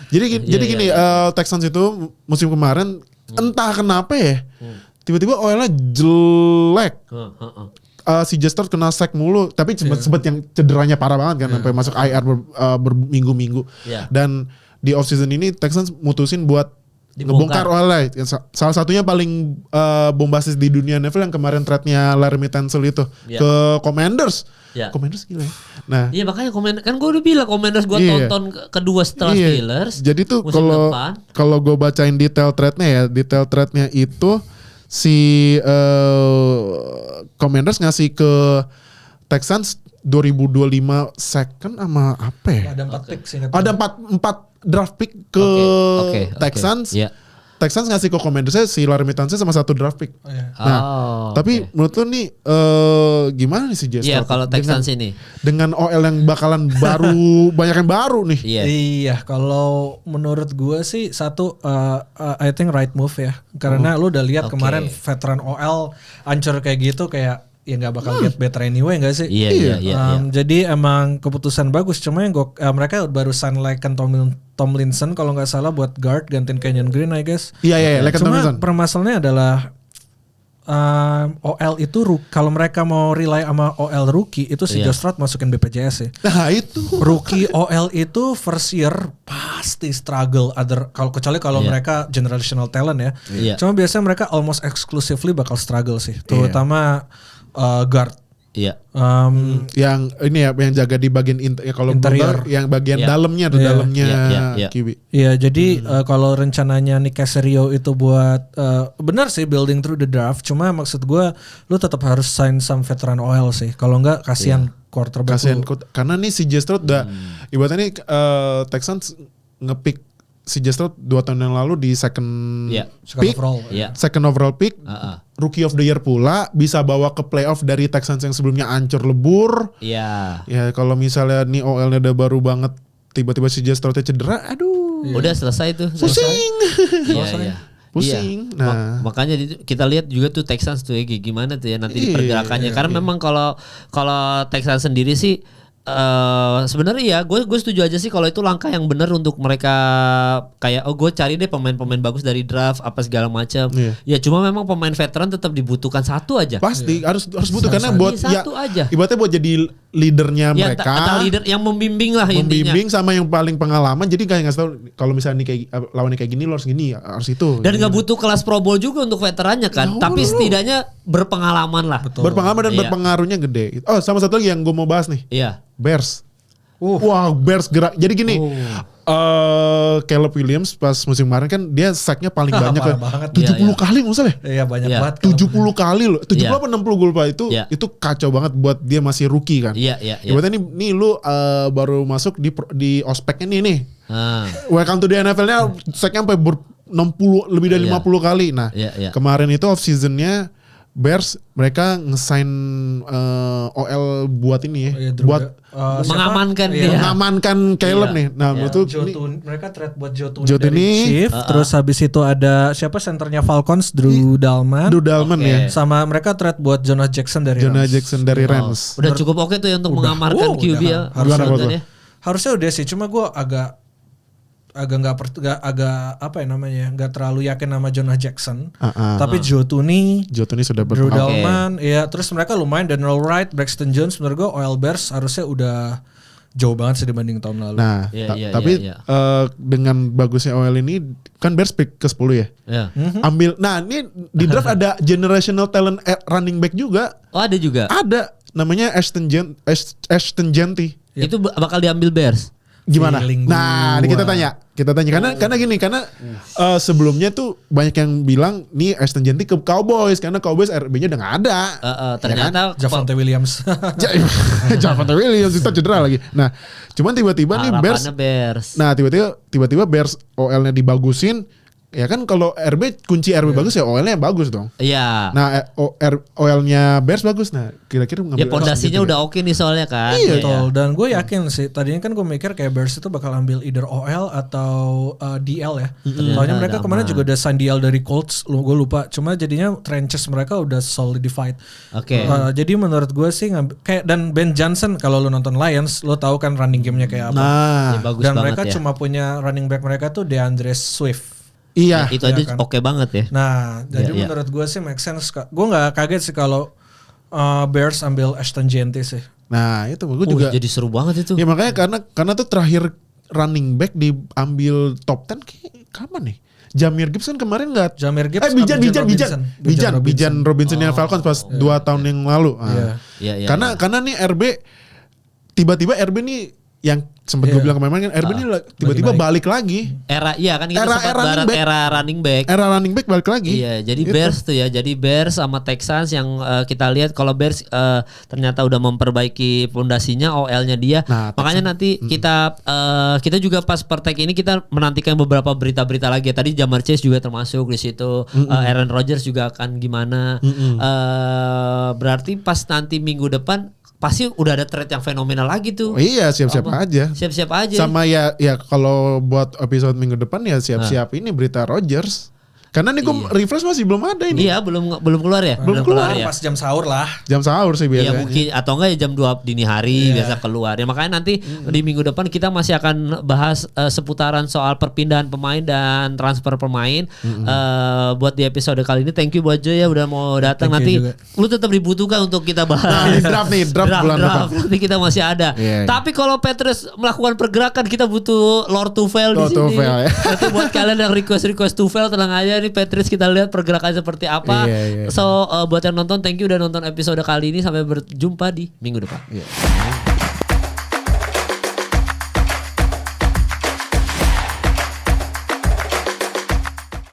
Jadi gini, Texans itu musim kemarin entah kenapa ya, tiba-tiba OL-nya jelek. Si Jester kena sack mulu, tapi sempet yang cederanya parah banget kan, sampai masuk IR berminggu-minggu. Dan di off season ini Texans mutusin buat ngebongkar OL. Salah satunya paling bombastis di dunia NFL yang kemarin trade-nya Laremy Tunsil itu ke Commanders. Commanders gila ya. Nah, iya makanya kan gue udah bilang Commanders gue tonton kedua setelah Steelers. Jadi tuh kalau gue bacain detail trade-nya itu si Commanders ngasih ke Texans 2025 second sama apa ya? Ada 4 pick sih. Ada 4 draft pick ke Texans. Texans ngasih ke Commandersnya si Laremy Tunsil sama 1 draft pick. Tapi menurut lu nih gimana nih si Jester? Iya kalau Texans ini dengan OL yang bakalan baru banyak yang baru nih. Iya kalau menurut gue sih I think right move ya. Karena lu udah lihat kemarin veteran OL ancur kayak gitu kayak ya nggak bakal get better anyway nggak sih? Iya. Jadi emang keputusan bagus. Cuma yang mereka baru sign Laken Tomlinson kalau nggak salah buat guard gantiin Kenyon Green I guess. Iya Laken Tomlinson. Cuma permasalahannya adalah OL itu kalau mereka mau rely sama OL rookie itu si Josh Rout masukin BPJS ya. Nah itu rookie OL itu first year pasti struggle kecuali kalau mereka generational talent ya. Cuma biasanya mereka almost exclusively bakal struggle sih, terutama guard. Yang ini ya yang jaga di bagian kalau interior yang bagian dalamnya tuh dalamnya QB. Iya jadi kalau rencananya Nick Caserio itu buat benar sih building through the draft, cuma maksud gue lu tetap harus sign some veteran OL sih. Kalau enggak kasihan quarterback karena nih si Jester udah ibaratnya nih Texans ngepick si Jester 2 tahun yang lalu di second overall pick, rookie of the year pula, bisa bawa ke playoff dari Texans yang sebelumnya ancur lebur. Ya kalau misalnya nih OL-nya udah baru banget, tiba-tiba si Jester cedera, aduh. Udah selesai tuh. Pusing. Pusing. Nah, makanya kita lihat juga tuh Texans tuh ya gimana tuh ya nanti pergerakannya. Karena memang kalau Texans sendiri sih sebenarnya ya gue setuju aja sih kalau itu langkah yang benar untuk mereka kayak gue cari deh pemain-pemain bagus dari draft apa segala macam. Ya cuma memang pemain veteran tetap dibutuhkan 1 aja. Pasti harus butuh karena buat satu aja. Ibaratnya buat jadi leadernya mereka. Atau leader yang membimbing lah intinya. Membimbing sama yang paling pengalaman. Jadi kayak ngasih tahu kalau misalnya nih lawannya kayak gini lo harus gini harus itu. Dan nggak butuh kelas Pro Bowl juga untuk veterannya kan. Tapi setidaknya berpengalaman lah. Betul. Berpengalaman dan berpengaruhnya gede. Oh sama satu lagi yang gue mau bahas nih. Bears. Wah Bears gerak. Jadi gini, Caleb Williams pas musim kemarin kan dia sacknya paling banyak banget. 70 kali maksudnya. Iya banyak banget. 70 kali loh. 70 apa 60 gue lupa itu kacau banget buat dia masih rookie kan. Iya. Ibaratnya nih lu baru masuk di ospeknya nih. Welcome to the NFL-nya sacknya sampai 60 lebih dari 50 kali. Nah, kemarin itu off seasonnya Bears mereka nge-sign OL buat ini ya, buat mengamankan dia. Mengamankan Caleb nih. Nah, itu mereka trade buat Joe Thuney Chief, terus habis itu ada siapa senternya Falcons Drew Dalman ya. Sama mereka trade buat Jonah Jackson dari Rams. Udah cukup oke tuh ya untuk mengamankan QB ya. Harusnya udah sih, cuma gue agak nggak terlalu yakin nama Jonah Jackson. Tapi Joe Thuney sudah Drew Dalman, ya terus mereka lumayan. Daniel Wright, Braxton Jones, menurut gue OL Bears harusnya udah jauh banget sih dibanding tahun lalu. Nah, tapi dengan bagusnya OL ini kan Bears pick ke 10 ya. Ambil, nah ini di draft ada generational talent running back juga. Oh ada juga? Ada, namanya Ashton Jeanty. Itu bakal diambil Bears? Gimana? Nah, ini kita tanya karena sebelumnya tuh banyak yang bilang nih Ashton Jeanty ke Cowboys karena Cowboys RB-nya udah nggak ada. Ternyata Javonte Williams itu cedera lagi. Nah, cuman tiba-tiba nih Bears. Nah, tiba-tiba Bears OL-nya dibagusin. Ya kan kalau kunci RB bagus ya OL-nya bagus dong. Iya. Nah OL-nya Bears bagus. Nah kira-kira ngambil. Ya pondasinya udah oke nih soalnya kan. Iya betul. Dan gue yakin sih. Tadinya kan gue mikir kayak Bears itu bakal ambil either OL atau DL ya. Soalnya mereka kemarin juga udah sign DL dari Colts. Gue lupa. Cuma jadinya trenches mereka udah solidified. Oke. Jadi menurut gue sih kayak dan Ben Johnson kalau lo nonton Lions lo tahu kan running game-nya kayak apa. Nah. Ya, bagus dan banget mereka ya. cuma punya running back mereka tuh DeAndre Swift. Iya. Itu aja kan? Oke banget ya. Nah, jadi menurut gue sih make sense. Gue nggak kaget sih kalau Bears ambil Ashton Jeanty sih. Nah itu gue juga. Jadi seru banget itu. Ya makanya karena tuh terakhir running back diambil top 10 kapan nih? Jamir Gibbs kan kemarin nggak. Bijan Robinson yang Falcons pas 2 tahun yang lalu. Karena nih RB tiba-tiba RB nih yang sempat gue bilang kemarin kan RB ini tiba-tiba balik lagi. Era running back. Era running back balik lagi. Iya, jadi gitu. Bears tuh ya. Jadi Bears sama Texans yang kita lihat kalau Bears ternyata udah memperbaiki pondasinya OL-nya dia. Nah, makanya nanti kita juga pas pertek ini kita menantikan beberapa berita-berita lagi. Tadi Ja'Marr Chase juga termasuk di situ. Aaron Rodgers juga akan gimana. Berarti pas nanti minggu depan pasti udah ada trade yang fenomenal lagi tuh. Oh iya, siap-siap aja. Siap-siap aja. Sama ya kalau buat episode minggu depan ya siap-siap ini berita Rodgers. Karena nih gue refresh masih belum ada ini. Iya, belum keluar ya? Belum keluar ya. Pas jam sahur lah. Jam sahur sih biasanya. Iya mungkin atau enggak ya jam 2 dini hari biasa keluar. Ya makanya nanti di minggu depan kita masih akan bahas seputaran soal perpindahan pemain dan transfer pemain. Buat di episode kali ini thank you buat Joy ya udah mau datang. Nanti lu tetap dibutuhkan untuk kita bahas. Nah, draft bulan depan. Nanti kita masih ada. Tapi kalau Petrus melakukan pergerakan kita butuh Lord Tufel di sini. Nanti buat kalian yang request Tufel tenang aja. Patriots kita lihat pergerakannya seperti apa. So buat yang nonton thank you udah nonton episode kali ini, sampai berjumpa di minggu depan.